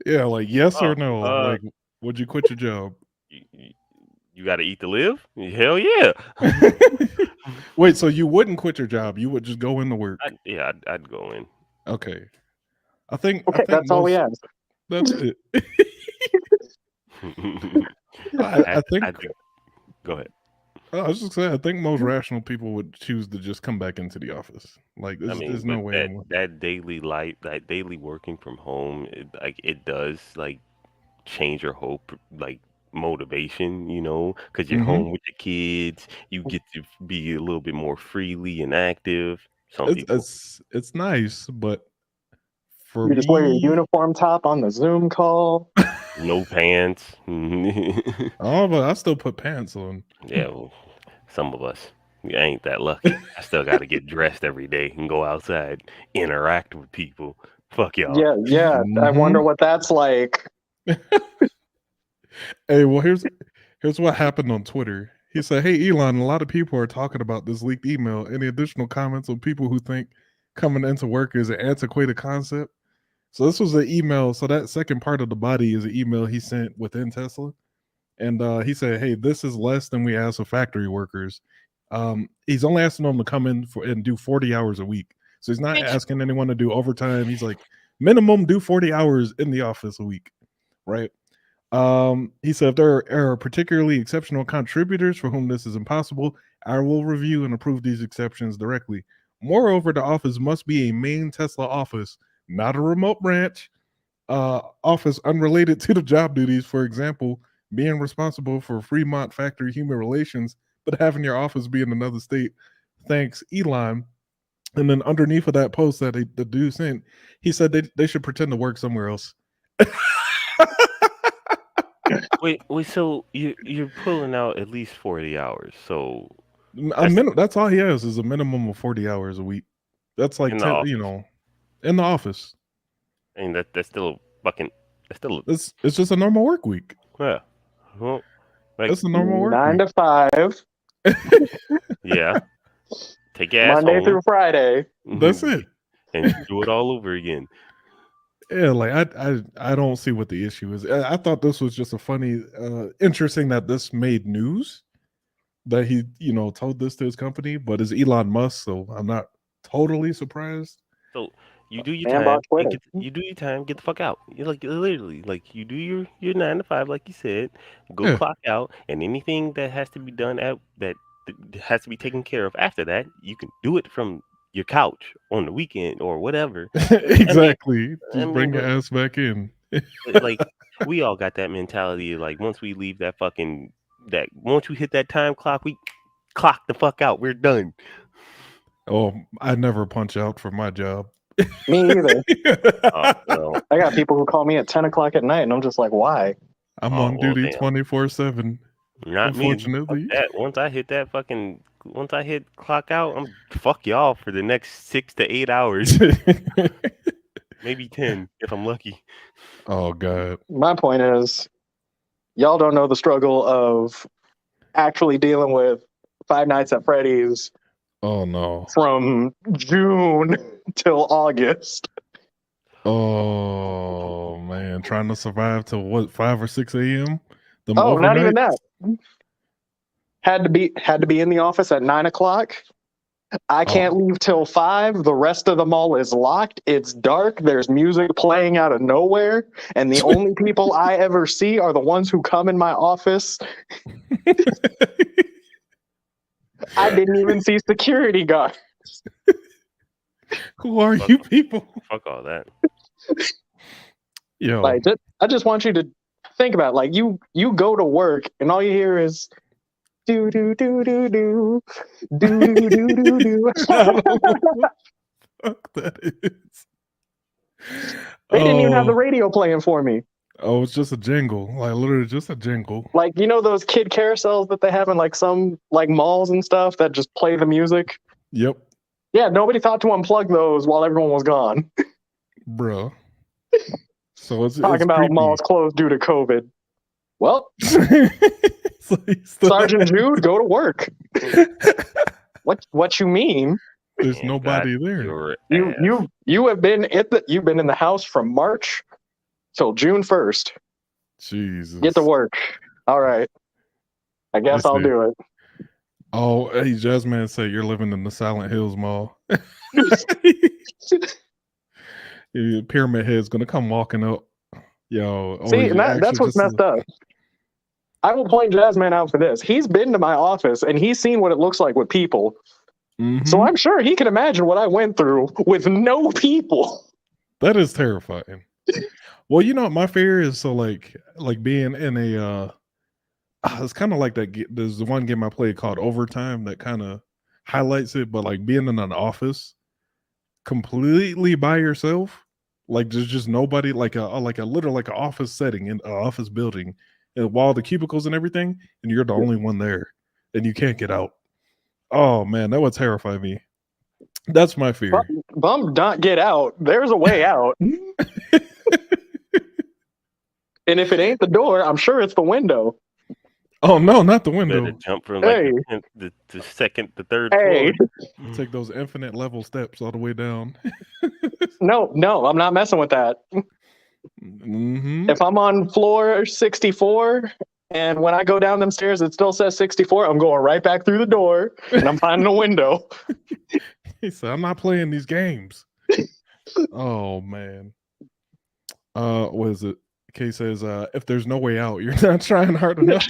Yeah, like yes or no. Like, would you quit your job? You got to eat to live. Hell yeah. Wait, so you wouldn't quit your job? You would just go into work? I'd go in. Okay. I think Okay, that's all we asked. That's it. I think I think. Go ahead. I was just saying, I think most rational people would choose to just come back into the office. Like, I mean, there's no but way that anyone. that daily life, that daily working from home, it does like change your whole like motivation, because you're Hmm. home with your kids, you get to be a little bit more freely and active. Some It's people, it's nice, but for You just wear your me, uniform top on the Zoom call. no pants. oh, but I still put pants on. Yeah, well, some of us. I ain't that lucky. I still got to get dressed every day and go outside, interact with people. Fuck y'all. Yeah, yeah. I Hmm. wonder what that's like. Hey, well, here's what happened on Twitter. He said, "Hey, Elon, a lot of people are talking about this leaked email. Any additional comments on people who think coming into work is an antiquated concept?" So this was an email. So that second part of the body is an email he sent within Tesla, and he said, "Hey, this is less than we ask of factory workers. He's only asking them to come in and do 40 hours a week. So he's not asking anyone to do overtime. He's like, minimum do 40 hours in the office a week, right?" He said, if there are particularly exceptional contributors for whom this is impossible, I will review and approve these exceptions directly. Moreover, the office must be a main Tesla office, not a remote branch office unrelated to the job duties. For example, being responsible for Fremont factory human relations, but having your office be in another state. Thanks, Elon. And then underneath of that post that the dude sent, he said they should pretend to work somewhere else. Wait. So you're pulling out at least 40 hours. So A that's minute. That's all he has is a minimum of 40 hours a week. That's like in the 10, office. in the office. I mean, that's still fucking. That's still. It's just a normal work week. Yeah. Well, like, It's a normal work 9 week. to 5, yeah. Take your ass Monday home. through Friday. That's it. And do it all over again. Yeah, like I don't see what the issue is. I thought this was just a funny, interesting that this made news that he told this to his company, but it's Elon Musk, so I'm not totally surprised. So you do your Man time bought Twitter. and you do your time, get the fuck out. You're like literally like you do your 9 to 5, like you said, go Yeah, clock out, and anything that has to be done has to be taken care of after that, you can do it from your couch on the weekend or whatever. I mean, exactly. Just bring your but ass back in. like we all got that mentality. Like once we leave once we hit that time clock, we clock the fuck out. We're done. Oh, I never punch out for my job. Me either. Well, I got people who call me at 10 o'clock at night, and I'm just like, why? I'm on well, duty damn. 24/7. Not me. Fuck Unfortunately. that. Once I hit clock out, I'm fuck y'all for the next 6 to 8 hours, maybe 10 if I'm lucky. Oh God. My point is, y'all don't know the struggle of actually dealing with Five Nights at Freddy's Oh no. from June till August. Oh man, trying to survive till what 5 or 6 a.m. Them Oh, not even overnights? that. Had to be in the office at 9 o'clock. I can't Oh, leave till 5. The rest of the mall is locked. It's dark. There's music playing out of nowhere. And the only people I ever see are the ones who come in my office. I didn't even see security guards. who are Fuck, you people? fuck all that. Yo, Like, I just want you to think about it. Like you go to work and all you hear is do do do do do do do do do do. I don't know what the fuck that is. They didn't even have the Oh, radio playing for me. oh, it's just a jingle. Like literally just a jingle. Like those kid carousels that they have in like some like malls and stuff that just play the music. Yep, Yeah, nobody thought to unplug those while everyone was gone. bruh. So it's Talking about creepy. malls closed due to COVID. Well, So he's still- Sergeant Jude, go to work. What you mean? There's Man, nobody got there. your You ass. have been you've been in the house from March till June 1st. Jesus. Get to work. All right. I guess I'll see. do it. Oh, hey, Jasmine said you're living in the Silent Hills Mall. Pyramid Head's gonna come walking up. Yo, or See, is and it that's actually what's just messed up. I will point Jazzman out for this. He's been to my office and he's seen what it looks like with people. So I'm sure he can imagine what I went through with no people. That is terrifying. Well, you know what my fear is? So like being in a it's kind of like that. There's the one game I played called Overtime that kind of highlights it, but like being in an office completely by yourself, like there's just nobody, like a literal like an office setting in an office building, and while the cubicles and everything, and you're the only one there, and you can't get out. Oh man, that would terrify me. That's my fear. Bum, not get out. There's a way out. And if it ain't the door, I'm sure it's the window. Oh no, not the window. Better jump from like the second, the third floor. Take those infinite level steps all the way down. No, I'm not messing with that. If I'm on floor 64 and when I go down them stairs it still says 64, I'm going right back through the door and I'm finding a window. He said, I'm not playing these games. Oh man. What is it? Kay says, if there's no way out, you're not trying hard enough.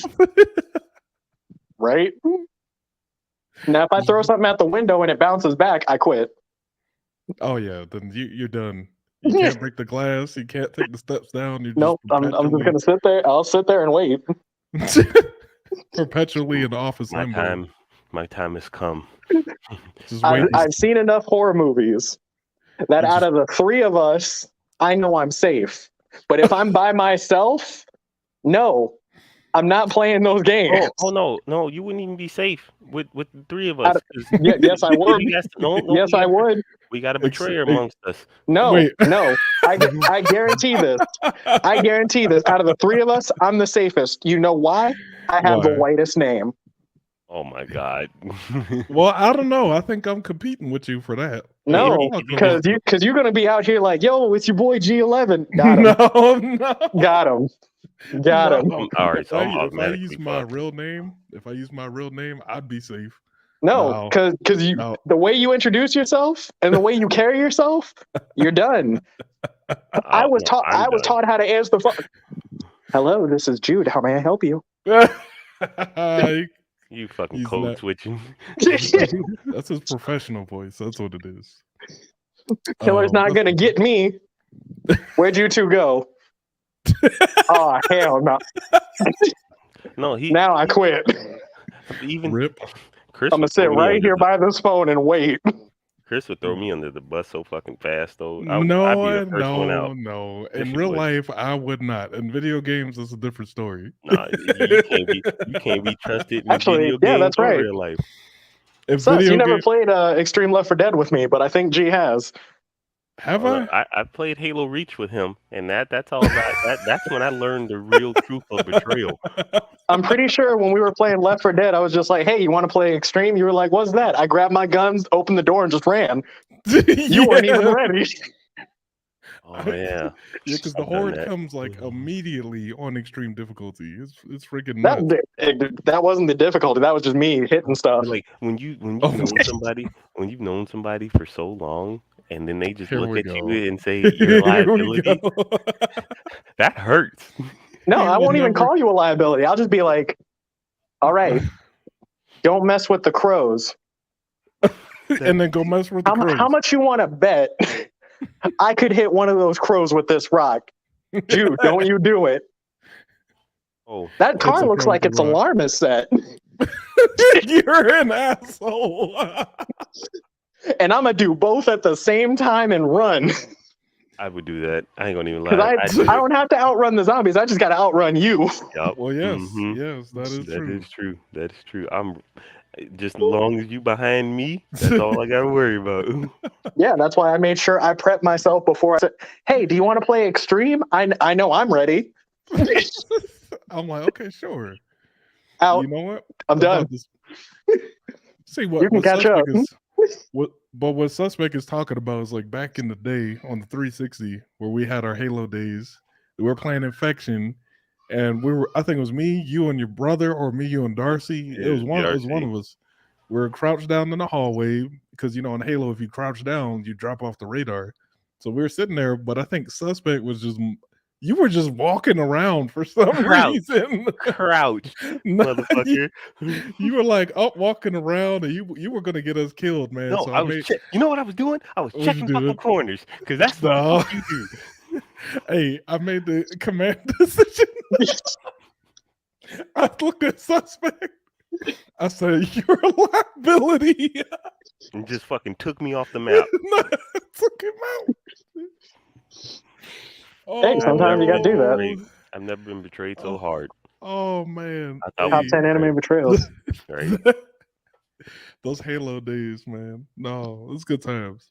Right? Now if I throw something out the window and it bounces back, I quit. Oh yeah, then you're done. You can't break the glass. You can't take the steps down. You're nope, I'm just gonna sit there. I'll sit there and wait. Perpetually in the office. My time has come. I've seen enough horror movies that out of the three of us, I know I'm safe. But if I'm by myself, no, I'm not playing those games. Oh no, you wouldn't even be safe with the three of us. Yes, I would. Yes, I would. We got a betrayer amongst us. No. I guarantee this. I guarantee this. Out of the three of us, I'm the safest. You know why? I have the whitest name. Oh my God. Well, I don't know. I think I'm competing with you for that. No, because you're gonna be out here like, yo, it's your boy G11. Got him. No. Got him. Got him. All right, so if I use my real name, I'd be safe. No, because the way you introduce yourself and the way you carry yourself, you're done. I was taught how to answer the phone. Hello, this is Jude. How may I help you? You fucking code switching. That's his professional voice. That's what it is. Killer's not gonna get me. Where'd you two go? Oh hell no! No, now I quit. Even Rip. Chris, I'm gonna sit right here by this phone and wait. Chris would throw me under the bus so fucking fast, though. No. In real life, I would not. In video games, it's a different story. Nah, you can't be trusted in Actually, video games that's right. Real life. You never played Extreme Left 4 Dead with me, but I think G has. Have I? I played Halo Reach with him, and that's all. That's when I learned the real truth of betrayal. I'm pretty sure when we were playing Left 4 Dead, I was just like, "Hey, you want to play Extreme?" You were like, "What's that?" I grabbed my guns, opened the door, and just ran. You weren't even ready. Oh yeah, because the horde comes like immediately on extreme difficulty. It's freaking nuts. That wasn't the difficulty. That was just me hitting stuff. Like when you've known somebody for so long, and then they just look at you and say you're a liability. That hurts. No, I won't even call you a liability. I'll just be like, all right, don't mess with the crows. And then go mess with the crows. How much you want to bet I could hit one of those crows with this rock? Jude, don't you do it. Oh, that car looks like its alarm is set. You're an asshole. And I'm going to do both at the same time and run. I would do that. I ain't gonna even lie. I don't have to outrun the zombies. I just got to outrun you. Yep. Well, yes, yes, that is true. That is true. I'm just as long as you behind me. That's all I got to worry about. Yeah, that's why I made sure I prepped myself before I said, "Hey, do you want to play Extreme? I know I'm ready." I'm like, okay, sure. Out. You know what? I'm done. See what you can catch up. What Suspect is talking about is like back in the day on the 360 where we had our Halo days. We were playing Infection, and I think it was me, you, and your brother, or me, you, and Darcy. Yeah, it was one of us. We were crouched down in the hallway because in Halo, if you crouch down, you drop off the radar. So we were sitting there, but I think Suspect was just You were just walking around for some Crouch. reason. Crouch, No, motherfucker. you were like up walking around, and you were gonna get us killed, man. No, So I was you know what I was doing? I was What you checking doing? fucking corners because that's what the No. fuck you do. Hey, I made the command decision. I looked at suspect. I said, "You're a liability." And just fucking took me off the map. No, took him out. Hey, sometimes you gotta do that. Betrayed. I've never been betrayed so hard. Oh man. I thought Top we 10 were anime betrayals. right. Those Halo days, man. No, it's good times.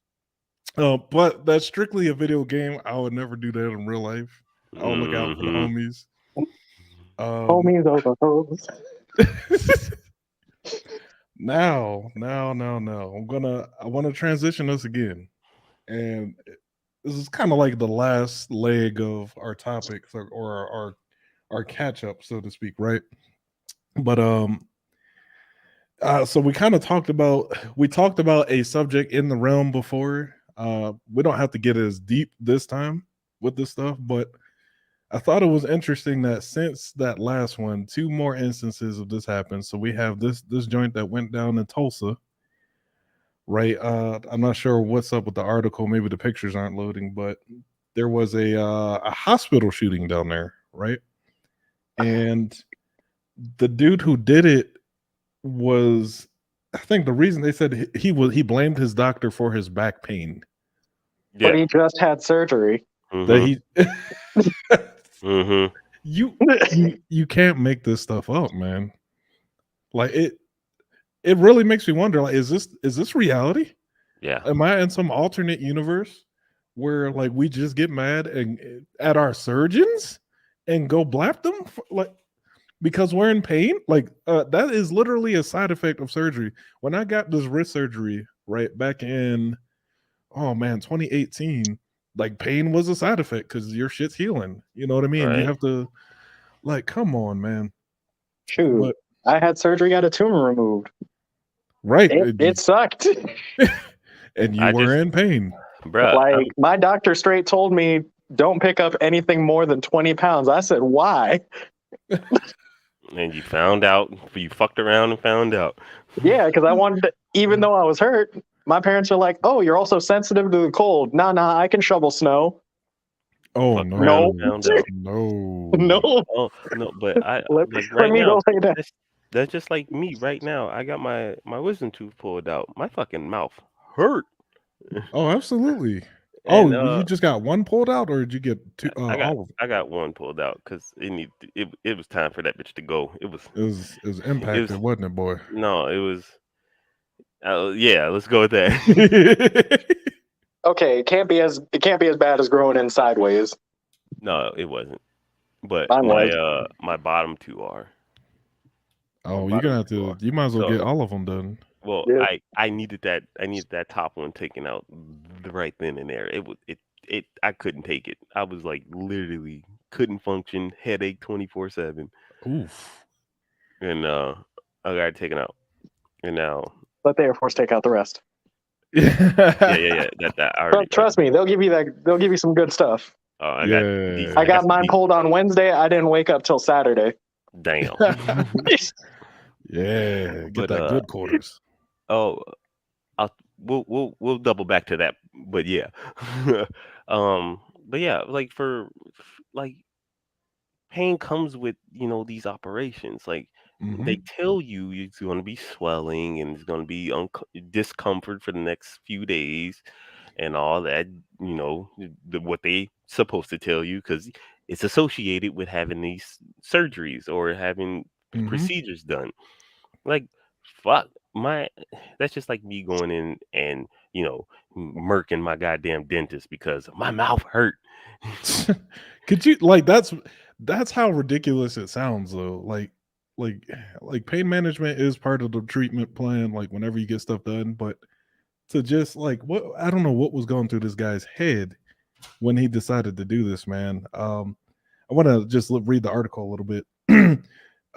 But that's strictly a video game. I would never do that in real life. I would look out for the homies. Homies over hoes. Now. I want to transition us again. And this is kind of like the last leg of our topics or our catch up, so to speak, right? But so we kind of talked about a subject in the realm before. We don't have to get as deep this time with this stuff, but I thought it was interesting that since that last one, 2 more instances of this happened. So we have this joint that went down in Tulsa, right? I'm not sure what's up with the article. Maybe the pictures aren't loading, but there was a hospital shooting down there, right? And the dude who did it was, I think the reason they said he blamed his doctor for his back pain. Yeah. But he just had surgery. That he Mm-hmm. you can't make this stuff up, man. Like it really makes me wonder, like, is this reality? Yeah. Am I in some alternate universe where like we just get mad and at our surgeons and go blap them like because we're in pain? Like that is literally a side effect of surgery. When I got this wrist surgery right back in 2018, like pain was a side effect because your shit's healing. You know what I mean? Right. You have to, like, come on, man. Shoot. But, I had surgery, got a tumor removed. right. It sucked. And you were in pain. Bruh. Like, my doctor straight told me, don't pick up anything more than 20 pounds. I said, why? And you found out, you fucked around and found out. Yeah, because I wanted to, even though I was hurt, my parents are like, oh, you're also sensitive to the cold. Nah, I can shovel snow. Oh, Fucked no. around and found out. No. No. Oh, no, but I Let right me now, go lay down. that's just like me right now. I got my wisdom tooth pulled out. My fucking mouth hurt. Oh, absolutely. And, You just got one pulled out, or did you get two? All of them? I got one pulled out because it was time for that bitch to go. It was impacted, wasn't it, boy? No, it was. Yeah, let's go with that. Okay, it can't be as bad as growing in sideways. No, it wasn't. But Mine was. my bottom 2 are. Oh, you're gonna have to. You might as well get all of them done. Well, Yeah. I needed that top one taken out right then and there. I couldn't take it. I was like literally couldn't function, headache 24/7. Oof. And I got it taken out. And now Let the Air Force take out the rest. yeah. That I already, Trust me, they'll give you some good stuff. I got mine pulled on Wednesday. I didn't wake up till Saturday. Damn. Yeah, get that good quarters. Oh, we'll double back to that, but yeah, but yeah, like like pain comes with these operations. Like they tell you it's going to be swelling and it's going to be discomfort for the next few days and all that. What they supposed to tell you because it's associated with having these surgeries or having procedures done. Like fuck. That's just like me going in and murking my goddamn dentist because my mouth hurt. Could you like that's how ridiculous it sounds though. Like pain management is part of the treatment plan. Like whenever you get stuff done, but to just like I don't know what was going through this guy's head when he decided to do this, man. I want to just read the article a little bit.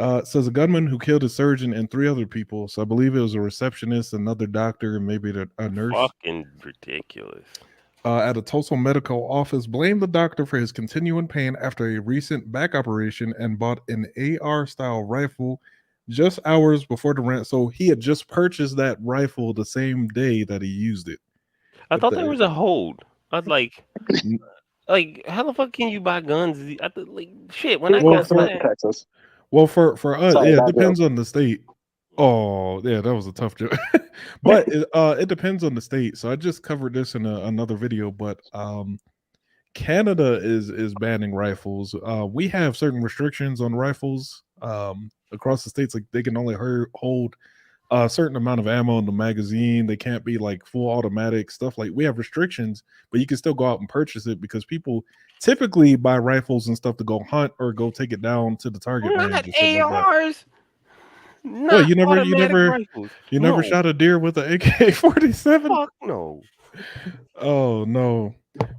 It says a gunman who killed a surgeon and 3 other people. So I believe it was a receptionist, another doctor, and maybe a nurse. Fucking ridiculous. at a Tulsa medical office blamed the doctor for his continuing pain after a recent back operation and bought an AR-style rifle just hours before the rant. So he had just purchased that rifle the same day that he used it. I But thought there was a hold. I was like, how the fuck can you buy guns? Like, shit. When He I well, got lives in for mine, Texas. for us, Sorry, yeah, it bad joke. depends on the state. Oh, yeah, that was a tough joke. But it depends on the state. So I just covered this in another video, but Canada is banning rifles. We have certain restrictions on rifles across the states. Like they can only hold a certain amount of ammo in the magazine. They can't be like full automatic stuff. Like we have restrictions, but you can still go out and purchase it because people typically buy rifles and stuff to go hunt or go take it down to the target not range and shit like that. ARs, Well, not automatic rifles. you never No, shot a deer with an AK-47? fuck no. Oh no.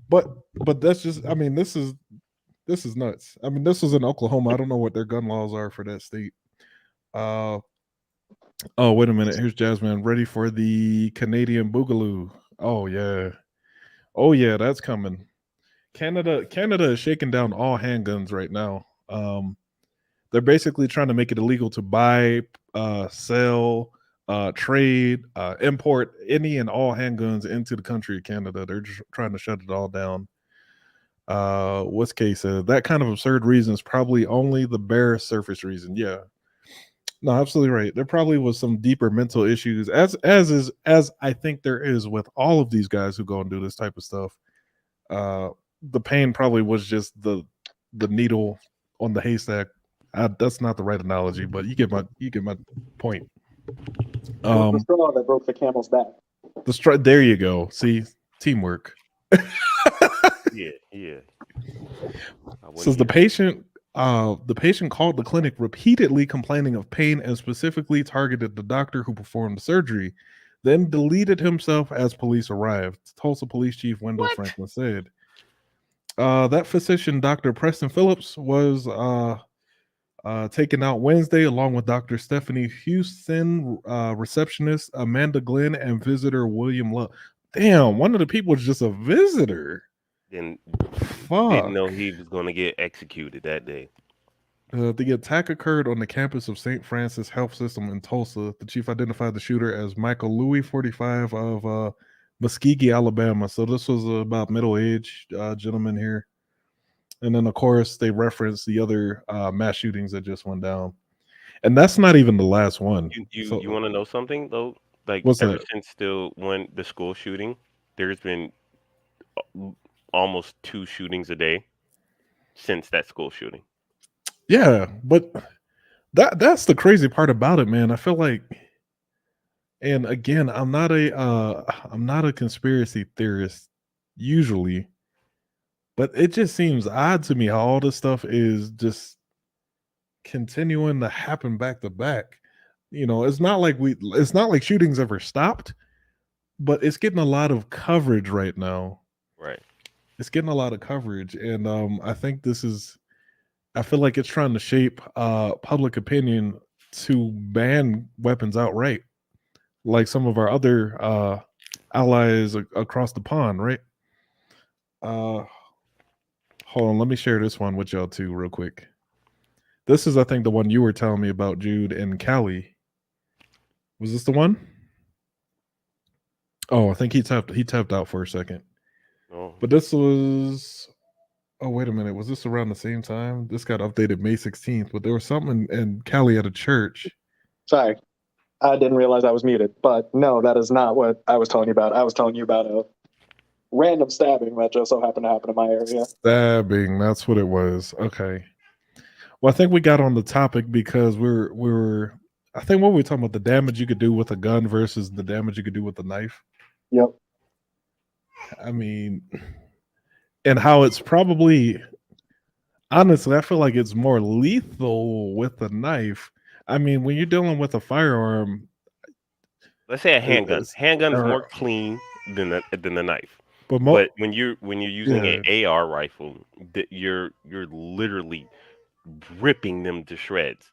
But that's just, I mean, this is nuts. I mean, this was in Oklahoma. I don't know what their gun laws are for that state. Uh oh, wait a minute. Here's Jasmine ready for the Canadian Boogaloo. Oh yeah. Oh yeah, that's coming. Canada is shaking down all handguns right now. They're basically trying to make it illegal to buy, sell, trade, import any and all handguns into the country of Canada. They're just trying to shut it all down. What's case that kind of absurd reason is probably only the bare surface reason. Yeah, no, absolutely right. There probably was some deeper mental issues, as I think there is with all of these guys who go and do this type of stuff. The pain probably was just the needle on the haystack. That's not the right analogy, but you get my point. It was the straw that broke the camel's back. There you go. See, teamwork. Yeah. Says the patient called the clinic repeatedly complaining of pain and specifically targeted the doctor who performed the surgery, then deleted himself as police arrived. Tulsa Police Chief Wendell Franklin said. That physician, Dr. Preston Phillips, was taken out Wednesday along with Dr. Stephanie Houston, receptionist Amanda Glenn, and visitor William Love. Damn, one of the people was just a visitor. Didn't Fuck. know he was going to get executed that day. The attack occurred on the campus of St. Francis Health System in Tulsa. The chief identified the shooter as Michael Louis, 45, of Muskogee, Alabama. So this was about middle-aged gentleman here. And then, of course, they referenced the other mass shootings that just went down. And that's not even the last one. You want to know something, though? Like, What's ever that? since when the school shooting, there's been almost 2 shootings a day since that school shooting. Yeah, but that's the crazy part about it, man. I feel like, and again, I'm not a conspiracy theorist usually, but it just seems odd to me how all this stuff is just continuing to happen back to back. You know, it's not like shootings ever stopped, but it's getting a lot of coverage right now. Right. It's getting a lot of coverage, and I feel like it's trying to shape public opinion to ban weapons outright, like some of our other allies across the pond, right? Hold on, let me share this one with y'all too, real quick. This is, I think, the one you were telling me about, Jude, and Cali. Was this the one? Oh, I think he tapped out for a second. Oh. But this was. Oh, wait a minute. Was this around the same time? This got updated May 16th, but there was something in Cali at a church. Sorry, I didn't realize I was muted. But no, that is not what I was telling you about. I was telling you about a random stabbing that just so happened to happen in my area. Stabbing, that's what it was. Okay. Well, I think we got on the topic because we were I think what we were talking about, the damage you could do with a gun versus the damage you could do with a knife. Yep. I mean, and how it's probably, honestly, I feel like it's more lethal with a knife. I mean, when you're dealing with a firearm, Let's say a handgun. Handgun's or- more clean than the knife. but But when you're using Yeah. an AR rifle, you're literally ripping them to shreds.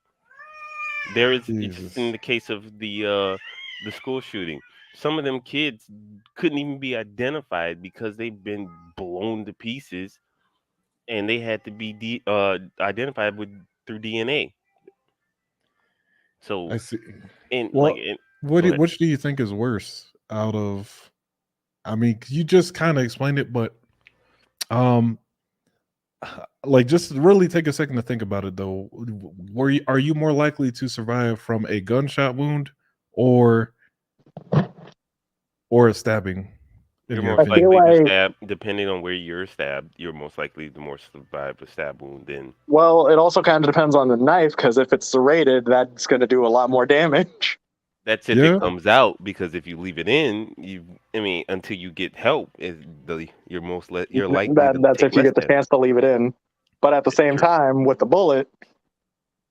There is Jesus. in the case of the school shooting. some of them kids couldn't even be identified because they've been blown to pieces, and they had to be identified through DNA. So, I see. and like, Well, go ahead. which do you think is worse out of? I mean, you just kind of explained it, but um, like just really take a second to think about it though. Are you more likely to survive from a gunshot wound or a stabbing? In You're your most I feel opinion? likely to like, stab, depending on where you're stabbed. You're most likely to more survive a stab wound than. well, it also kind of depends on the knife because if it's serrated, that's going to do a lot more damage. That's if it Yeah, comes out, because if you leave it in, I mean, until you get help, you're likely to That's take if you less get the damage. chance to leave it in. But at the same True. time, with the bullet,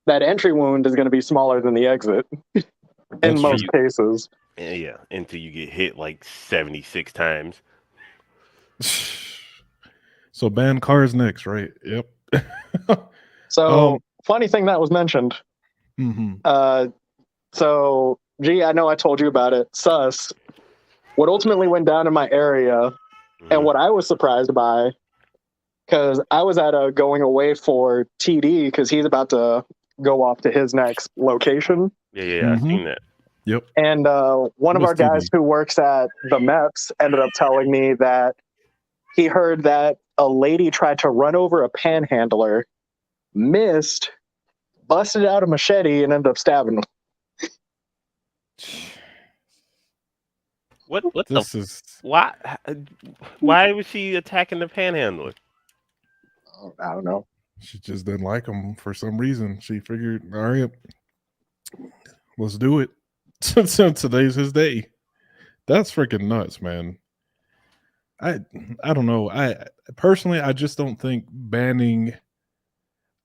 that entry wound is going to be smaller than the exit in that's Until most true. you, cases. yeah, until you get hit like 76 times. So ban cars next, right? Yep. So, um. funny thing that was mentioned. Mhm. Uh, so, gee, I know I told you about it. Sus. What ultimately went down in my area, and Hmm. what I was surprised by, because I was at a going away for TD because he's about to go off to his next location. Yeah, I Mhm. seen that. Yep. And one of What's our guys TD? who works at the MEPS ended up telling me that he heard that a lady tried to run over a panhandler, missed, busted out a machete, and ended up stabbing him. What the? This is. Why? Why was she attacking the panhandler? I don't know. She just didn't like him for some reason. She figured, all right, let's do it. So today's his day. That's freaking nuts, man. I I don't know. I personally I just don't think banning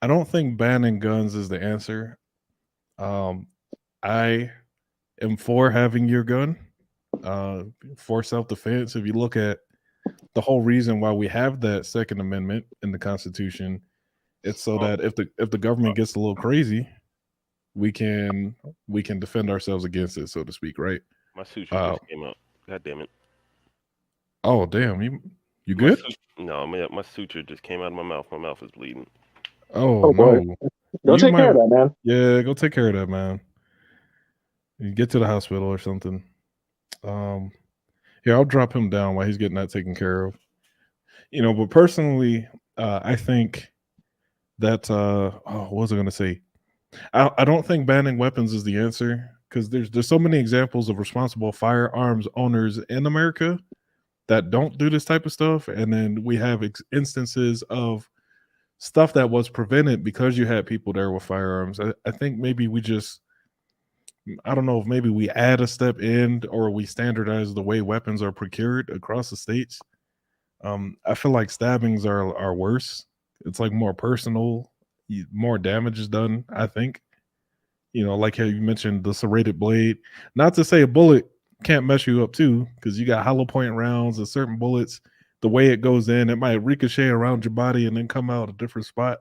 I don't think banning guns is the answer. Um I am for having your gun uh for self-defense. If you look at the whole reason why we have that second amendment in the constitution, it's so Oh, that if the government gets a little crazy, we can defend ourselves against it, so to speak, right? my suture Uh just came out. God damn it. oh damn, you good? No, my suture just came out of my mouth. My mouth is bleeding. Oh Oh boy, no. go You take care might of that, man. yeah, go take care of that, man. You get to the hospital or something. Um yeah, I'll drop him down while he's getting that taken care of. But personally, I think that what was I gonna say? I don't think banning weapons is the answer because there's so many examples of responsible firearms owners in America that don't do this type of stuff, and then we have instances of stuff that was prevented because you had people there with firearms. I think maybe we just I don't know if maybe we add a step in or we standardize the way weapons are procured across the states. I feel like stabbings are worse. It's like more personal, more damage is done. I think like how you mentioned the serrated blade. Not to say a bullet can't mess you up too, because you got hollow point rounds and certain bullets. The way it goes in, it might ricochet around your body and then come out a different spot.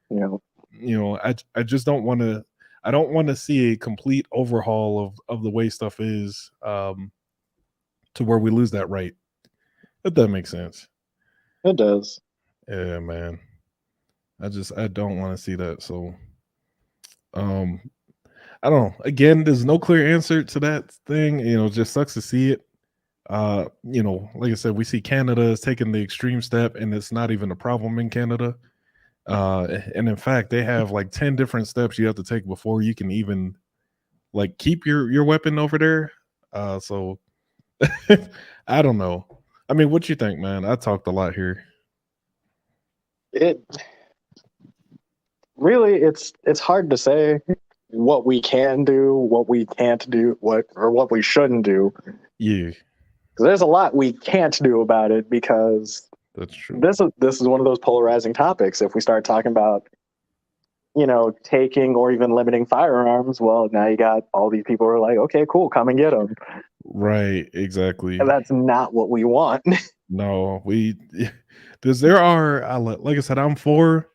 You know, I just don't want to. I don't want to see a complete overhaul of the way stuff is, to where we lose that right. If that makes sense. it does. Yeah, man. I don't want to see that. So, um, I don't know. Again, there's no clear answer to that thing. It just sucks to see it. Like I said, we see Canada is taking the extreme step, and it's not even a problem in Canada. And in fact, they have like 10 different steps you have to take before you can even like keep your weapon over there. So I don't know. I mean, what you think, man? I talked a lot here. It really, it's hard to say what we can do, what we can't do, what we shouldn't do. Yeah, 'Cause there's a lot we can't do about it because that's true. this is one of those polarizing topics. If we start talking about taking or even limiting firearms, well, now you got all these people who are like, okay, cool, come and get them, Right, and exactly. that's not what we want. No, we because there are like I said, I'm for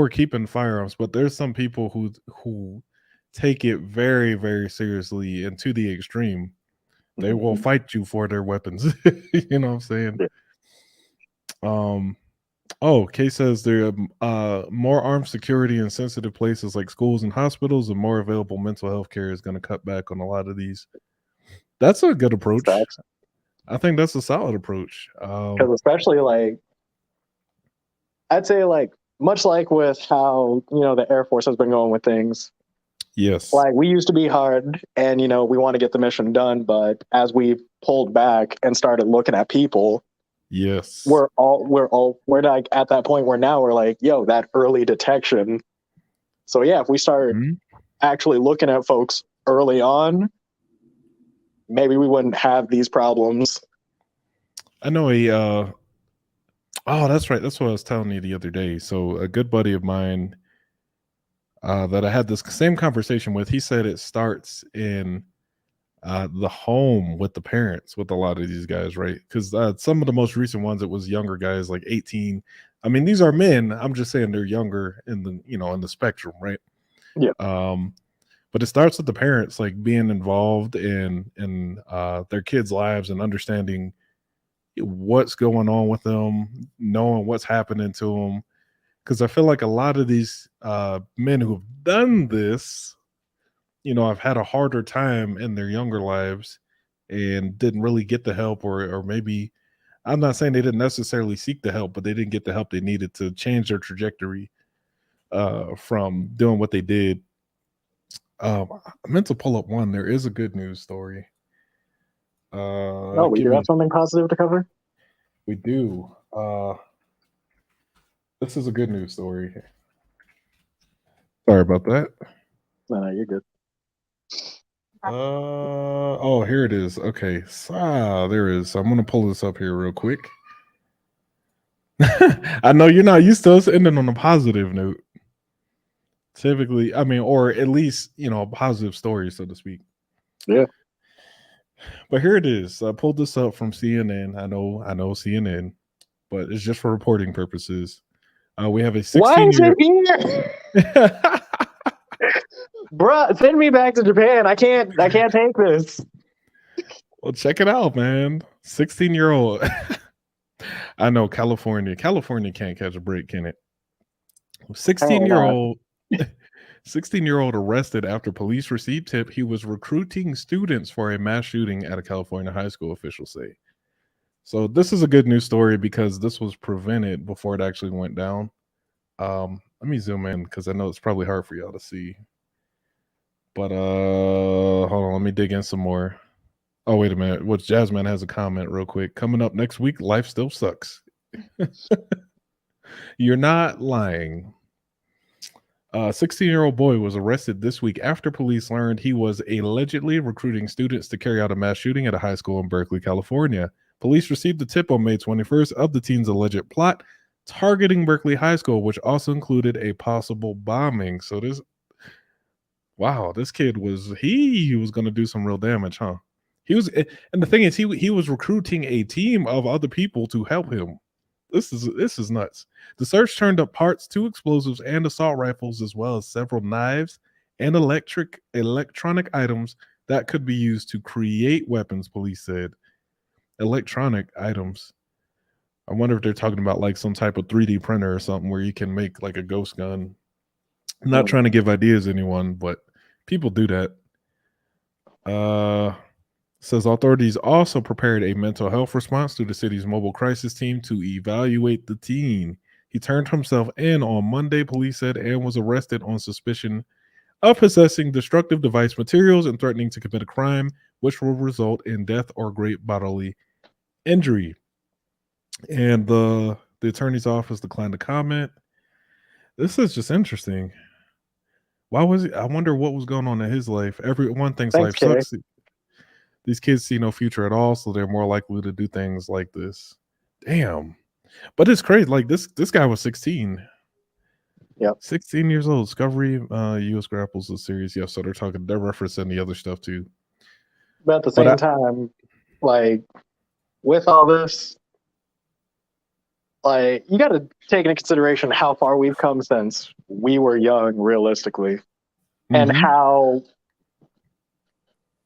keeping firearms, but there's some people who take it very, very seriously and to the extreme. They will fight you for their weapons. You know what I'm saying? Kay says there are more armed security in sensitive places like schools and hospitals, and more available mental health care is going to cut back on a lot of these. That's a good approach. Facts. I think that's a solid approach. Because especially like, I'd say like, much like with how, the Air Force has been going with things, yes, like we used to be hard and, we want to get the mission done. But as we pulled back and started looking at people, yes, we're like at that point where now we're like, yo, that early detection. So yeah, if we start actually looking at folks early on, maybe we wouldn't have these problems. I know a oh, that's right. That's what I was telling you the other day. So a good buddy of mine that I had this same conversation with, he said it starts in the home with the parents with a lot of these guys, right? Because some of the most recent ones, it was younger guys like 18. I mean, these are men. I'm just saying they're younger in the in the spectrum, right? Yeah. But it starts with the parents like being involved in their kids' lives and understanding what's going on with them, knowing what's happening to them. Because I feel like a lot of these men who've done this, I've had a harder time in their younger lives and didn't really get the help, or maybe I'm not saying they didn't necessarily seek the help, but they didn't get the help they needed to change their trajectory from doing what they did. I meant to pull up one. There is a good news story. We do have something positive to cover. We do. This is a good news story. Sorry about that. No, you're good. Here it is. Okay. There it is. So I'm gonna pull this up here real quick. I know you're not used to us ending on a positive note. Typically, I mean, or at least, a positive story, so to speak. Yeah. But here it is. I pulled this up from CNN. I know CNN, but it's just for reporting purposes. We have a 16-year. Bruh, send me back to Japan. I can't take this. Well, check it out, man. 16-year-old. I know California can't catch a break, can it? 16-year-old 16-year-old arrested after police received tip he was recruiting students for a mass shooting at a California high school, officials say. So this is a good news story because this was prevented before it actually went down. Let me zoom in because I know it's probably hard for y'all to see. But hold on, let me dig in some more. Oh, wait a minute. Jasmine has a comment real quick. Coming up next week, life still sucks. You're not lying. A 16-year-old boy was arrested this week after police learned he was allegedly recruiting students to carry out a mass shooting at a high school in Berkeley, California. Police received a tip on May 21st of the teen's alleged plot targeting Berkeley High School, which also included a possible bombing. So this kid was going to do some real damage, huh? And the thing is, he was recruiting a team of other people to help him. This is nuts. The search turned up parts, 2 explosives and assault rifles, as well as several knives and electronic items that could be used to create weapons, police said. Electronic items. I wonder if they're talking about like some type of 3D printer or something where you can make like a ghost gun. I'm not trying to give ideas to anyone, but people do that. Says authorities also prepared a mental health response to the city's mobile crisis team to evaluate the teen. He turned himself in on Monday, police said, and was arrested on suspicion of possessing destructive device materials and threatening to commit a crime, which will result in death or great bodily injury. And the attorney's office declined to comment. This is just interesting. Why was he? I wonder what was going on in his life. Everyone thinks life sucks. These kids see no future at all, so they're more likely to do things like this. Damn. But it's crazy. Like this guy was 16. Yep. 16 years old. Discovery U.S. grapples the series. Yeah, so they're referencing the other stuff too. But at the same time, like with all this, like you got to take into consideration how far we've come since we were young, realistically, and how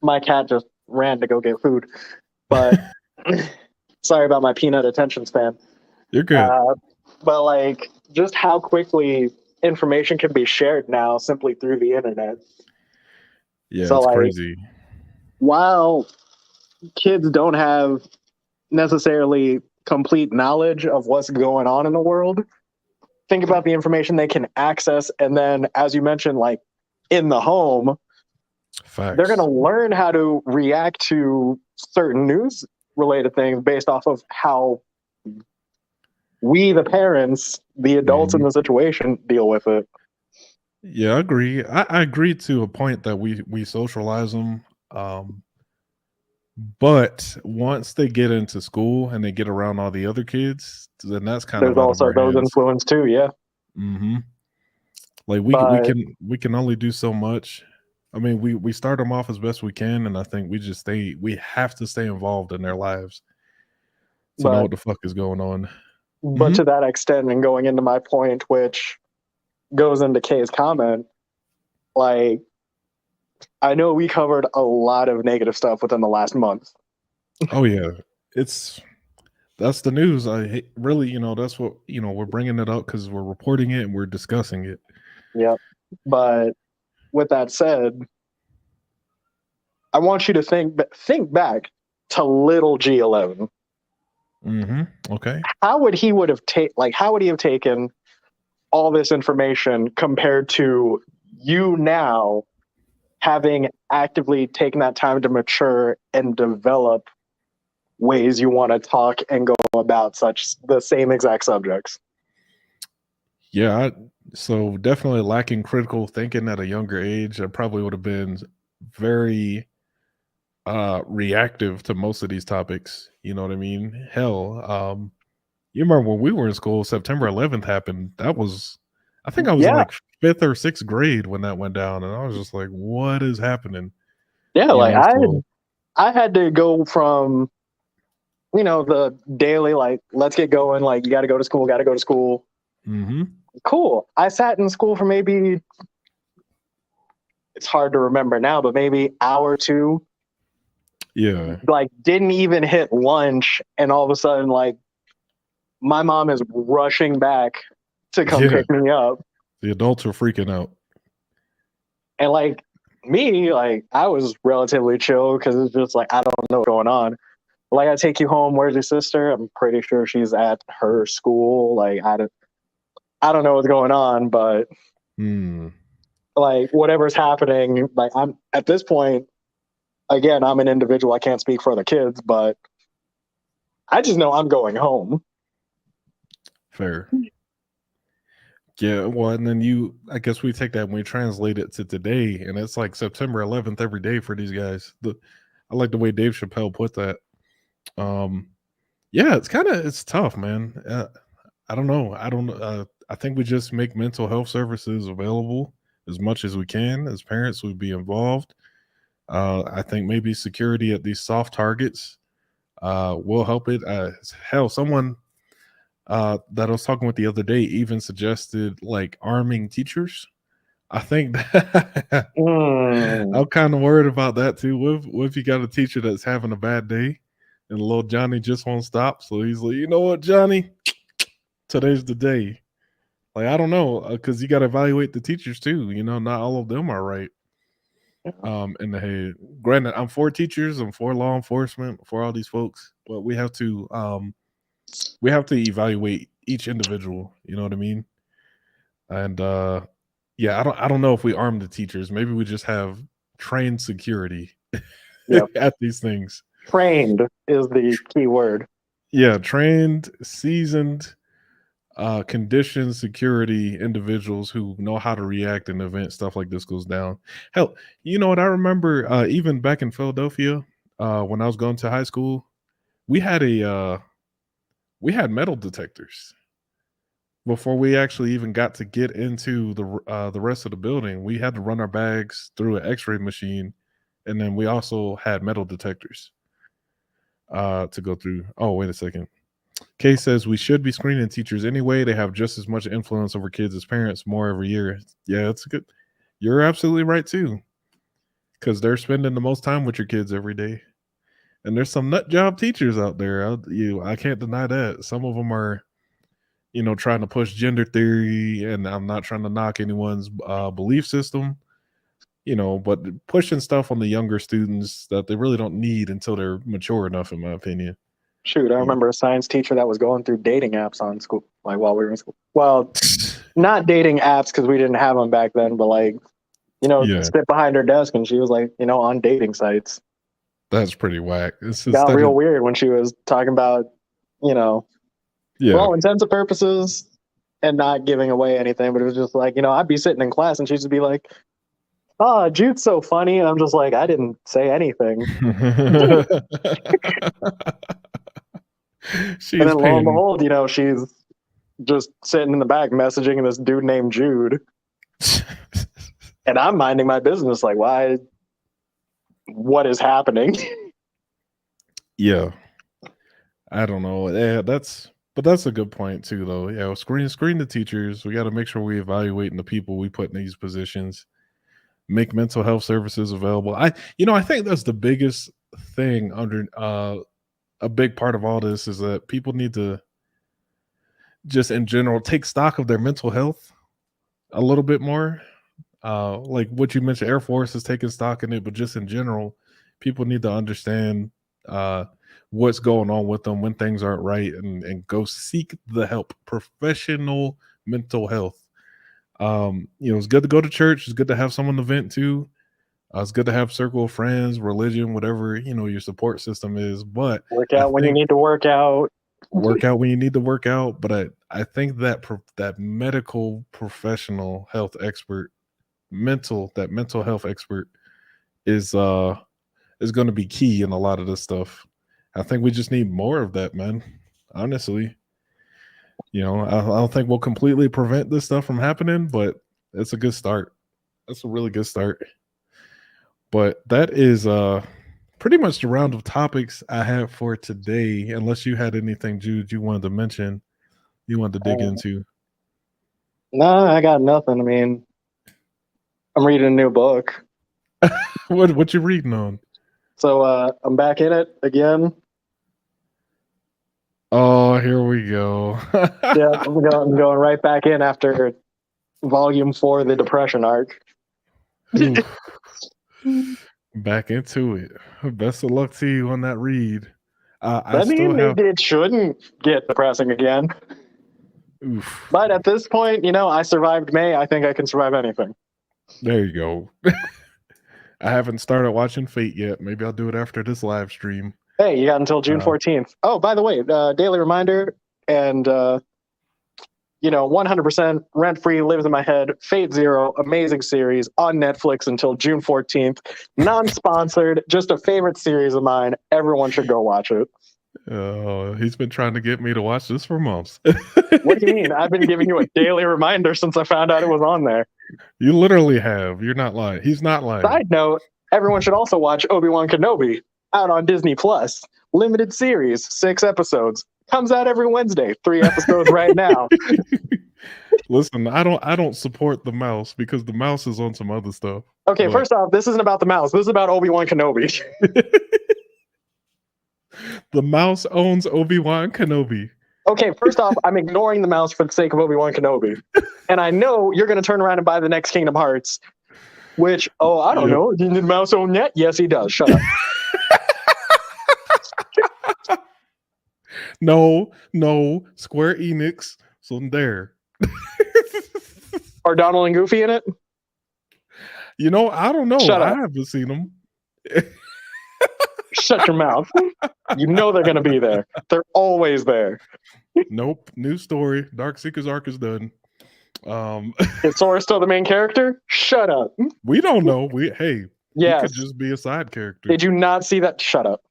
my cat just ran to go get food. But sorry about my peanut attention span. You're good. But like, just how quickly information can be shared now simply through the internet. Yeah, So it's like, crazy. while kids don't have necessarily complete knowledge of what's going on in the world, think about the information they can access, and then, as you mentioned, like in the home, they're Facts. going to learn how to react to certain news related things based off of how we, the parents, the adults in the situation, deal with it. Yeah, I agree. I agree to a point that we socialize them. But once they get into school and they get around all the other kids, then that's kind There's of out of also our those hands. influence too, yeah. Hmm. Like But we can only do so much. I mean, we start them off as best we can, and I think we have to stay involved in their lives to know but what the fuck is going on. but Hmm. to that extent, and going into my point, which goes into Kay's comment, like, I know we covered a lot of negative stuff within the last month. Oh yeah, that's the news. Really, that's what we're bringing it up because we're reporting it and we're discussing it. Yep. But with that said, I want you to think back to little G11. Hmm. Okay. How would he how would he have taken all this information compared to you now having actively taken that time to mature and develop ways you want to talk and go about the same exact subjects? Yeah, so definitely lacking critical thinking at a younger age. I probably would have been very reactive to most of these topics. You know what I mean? Hell, you remember when we were in school, September 11th happened. I think I was in Yeah, like fifth or sixth grade when that went down, and I was just like, "What is happening?" yeah. Like So, I had to go from the daily, like, let's get going, like, you got to go to school, got to go to school. hmm Cool. I sat in school for maybe, it's hard to remember now, but maybe hour or two, yeah, like, didn't even hit lunch, and all of a sudden, like, my mom is rushing back to come yeah. pick me up. The adults are freaking out. And like me, like, I was relatively chill because it's just like, I don't know what's going on. Like, I take you home, where's your sister? I'm pretty sure she's at her school. Like, I don't know what's going on, but Hmm. like, whatever's happening, like, I'm at this point, again, I'm an individual. I can't speak for other kids, but I just know I'm going home. Fair. Yeah, well, and then I guess we take that and we translate it to today, and it's like September 11th every day for these guys. I like the way Dave Chappelle put that. Um, yeah, it's tough, man. I don't know. I think we just make mental health services available as much as we can. As parents, we'd be involved. I think maybe security at these soft targets will help it. Hell, someone that I was talking with the other day even suggested like arming teachers. I think that Mm, I'm kind of worried about that too. What if you got a teacher that's having a bad day and little Johnny just won't stop? So he's like, you know what, Johnny, today's the day. Like, I don't know, because you got to evaluate the teachers too. Not all of them are right in the head. Granted, I'm for teachers, I'm for law enforcement, for all these folks, but we have to evaluate each individual. You know what I mean? And yeah, I don't know if we arm the teachers. Maybe we just have trained security yep. at these things. Trained is the key word. Yeah, trained, seasoned, conditioned security individuals who know how to react in the event stuff like this goes down. Hell, you know what? I remember even back in Philadelphia when I was going to high school, we had we had metal detectors before we actually even got to get into the rest of the building. We had to run our bags through an X-ray machine, and then we also had metal detectors to go through. Oh, wait a second. Kay says we should be screening teachers anyway. They have just as much influence over kids as parents, more every year. Yeah, that's good. You're absolutely right too. because they're spending the most time with your kids every day. And there's some nut job teachers out there. I can't deny that. Some of them are, trying to push gender theory, and I'm not trying to knock anyone's belief system, but pushing stuff on the younger students that they really don't need until they're mature enough, in my opinion. Shoot, I remember a science teacher that was going through dating apps on school, like while we were in school. Well, not dating apps because we didn't have them back then, but like, Yeah. sit behind her desk and she was like, on dating sites. That's pretty whack. It's Got real weird when she was talking about, for all intents and purposes, and not giving away anything, but it was just like, I'd be sitting in class and she'd just be like, "Oh, Jude's so funny," and I'm just like, I didn't say anything. She's And then lo and paying. behold, she's just sitting in the back messaging this dude named Jude, and I'm minding my business. Like, why? What is happening? Yeah, I don't know. Yeah, that's a good point too, though. Yeah, screen the teachers. We got to make sure we evaluating the people we put in these positions. Make mental health services available. I think that's the biggest thing under a big part of all this is that people need to just in general take stock of their mental health a little bit more. Like what you mentioned, Air Force is taking stock in it, but just in general, people need to understand what's going on with them when things aren't right, and go seek the help. Professional mental health. It's good to go to church. It's good to have someone to vent to. It's good to have circle of friends, religion, whatever your support system is. But Work out when you need to work out. Work out when you need to work out. But I think that that medical professional health expert, mental health expert is going to be key in a lot of this stuff. I think we just need more of that, man. Honestly, I don't think we'll completely prevent this stuff from happening, but it's a good start. That's a really good start. But that is pretty much the round of topics I have for today. Unless you had anything, Jude, you wanted to mention, you wanted to dig into. No, I got nothing. I mean, I'm reading a new book. What you reading on? So I'm back in it again. Oh, here we go. Yeah, I'm going right back in after volume 4, the Depression arc. Back into it. Best of luck to you on that read. It shouldn't get depressing again. Oof. But at this point, I survived May. I think I can survive anything. There you go. I haven't started watching Fate yet. Maybe I'll do it after this live stream. Hey, you got until June 14th. Oh, by the way, daily reminder and 100% rent-free, lives in my head. Fate Zero, amazing series on Netflix until June 14th. Non-sponsored, just a favorite series of mine. Everyone should go watch it. Oh, he's been trying to get me to watch this for months. What do you mean? I've been giving you a daily reminder since I found out it was on there. You literally have. You're not lying. He's not lying. Side note, everyone should also watch Obi-Wan Kenobi, out on Disney Plus. Limited series, 6 episodes. Comes out every Wednesday. 3 episodes right now. Listen, I don't support the mouse because the mouse is on some other stuff. Okay, But first off, this isn't about the mouse. This is about Obi-Wan Kenobi. the mouse owns Obi-Wan Kenobi. Okay, first off, I'm ignoring the mouse for the sake of Obi-Wan Kenobi. And I know you're going to turn around and buy the next Kingdom Hearts, which, I don't know. Did the mouse own that? Yes, he does. Shut up. No, Square Enix. So there. Are Donald and Goofy in it? I don't know. Shut up. I haven't seen them. Shut your mouth. You know they're going to be there. They're always there. Nope. New story. Darkseeker's arc is done. Is Sora still the main character? Shut up. We don't know. He Yes. could just be a side character. Did you not see that? Shut up.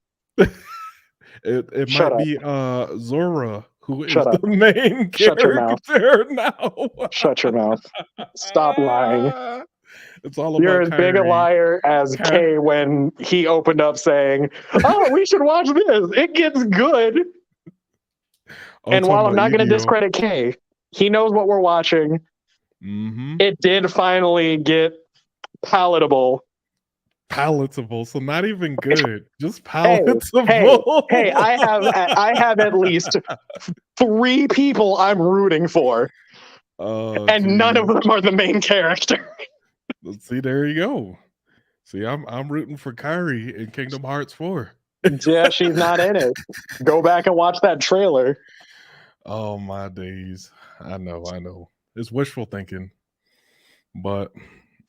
It Shut might up. be Zora who is Shut up. the main Shut your mouth. character now. Shut your mouth. Stop lying. It's all about You're as big a Kyrie. liar as Kay when he opened up saying, "Oh, we should watch this. It gets good." And while I'm not going to discredit Kay, he knows what we're watching. Mm-hmm. It did finally get palatable palatable. So not even good, just Hey, palatable. I have at least 3 people I'm rooting for, Oh, and none of geez. them are the main character. Let's see, there you go. See, I'm rooting for Kyrie in Kingdom Hearts 4. Yeah, she's not in it. Go back and watch that trailer. Oh my days. I know. It's wishful thinking. But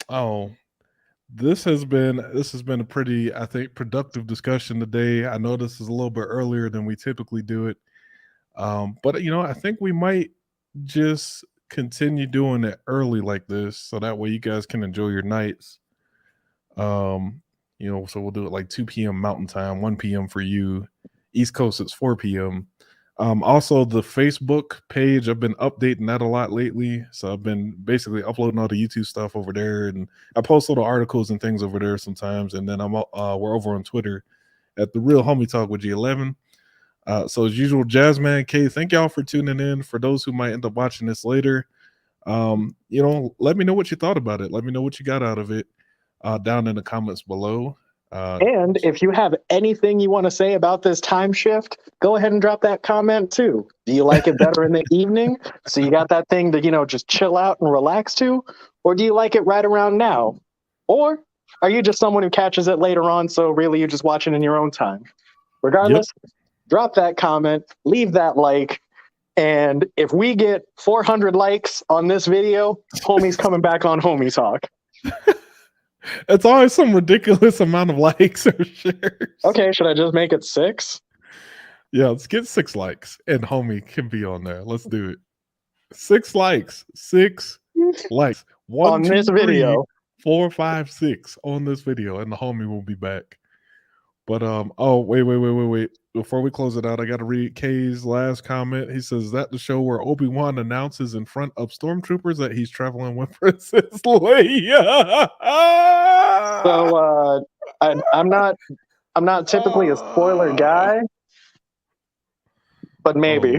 oh, this has been a pretty, I think, productive discussion today. I know this is a little bit earlier than we typically do it. But I think we might just continue doing it early like this so that way you guys can enjoy your nights. So we'll do it like 2 p.m. Mountain Time, 1 p.m. for you. East Coast, it's 4 p.m. Also, the Facebook page, I've been updating that a lot lately. So I've been basically uploading all the YouTube stuff over there, and I post little articles and things over there sometimes. And then we're over on Twitter at the Real Homie Talk with G11. So as usual, Jazzman K, thank y'all for tuning in. For those who might end up watching this later, let me know what you thought about it. Let me know what you got out of it down in the comments below. And if you have anything you want to say about this time shift, go ahead and drop that comment too. Do you like it better in the evening? So you got that thing to, just chill out and relax to? Or do you like it right around now? Or are you just someone who catches it later on, so really you're just watching in your own time? Regardless, drop that comment, leave that like, and if we get 400 likes on this video, homie's coming back on Homie Talk. It's always some ridiculous amount of likes or shares. Okay, should I just make it 6? Yeah, let's get 6 likes and homie can be on there. Let's do it. 6 likes. 6 likes. 1, on 2, this 3, video. 4, 5, 6 on this video, and the homie will be back. But wait. Before we close it out, I gotta read K's last comment. He says, "Is that the show where Obi-Wan announces in front of stormtroopers that he's traveling with Princess Leia?" So I'm not typically a spoiler guy, but maybe.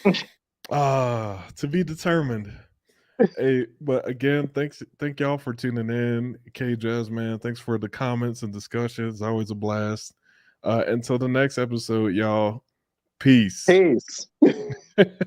To be determined. Hey, but again, thank y'all for tuning in. K Jazz, man, thanks for the comments and discussions. Always a blast. Until the next episode, y'all. Peace. Peace.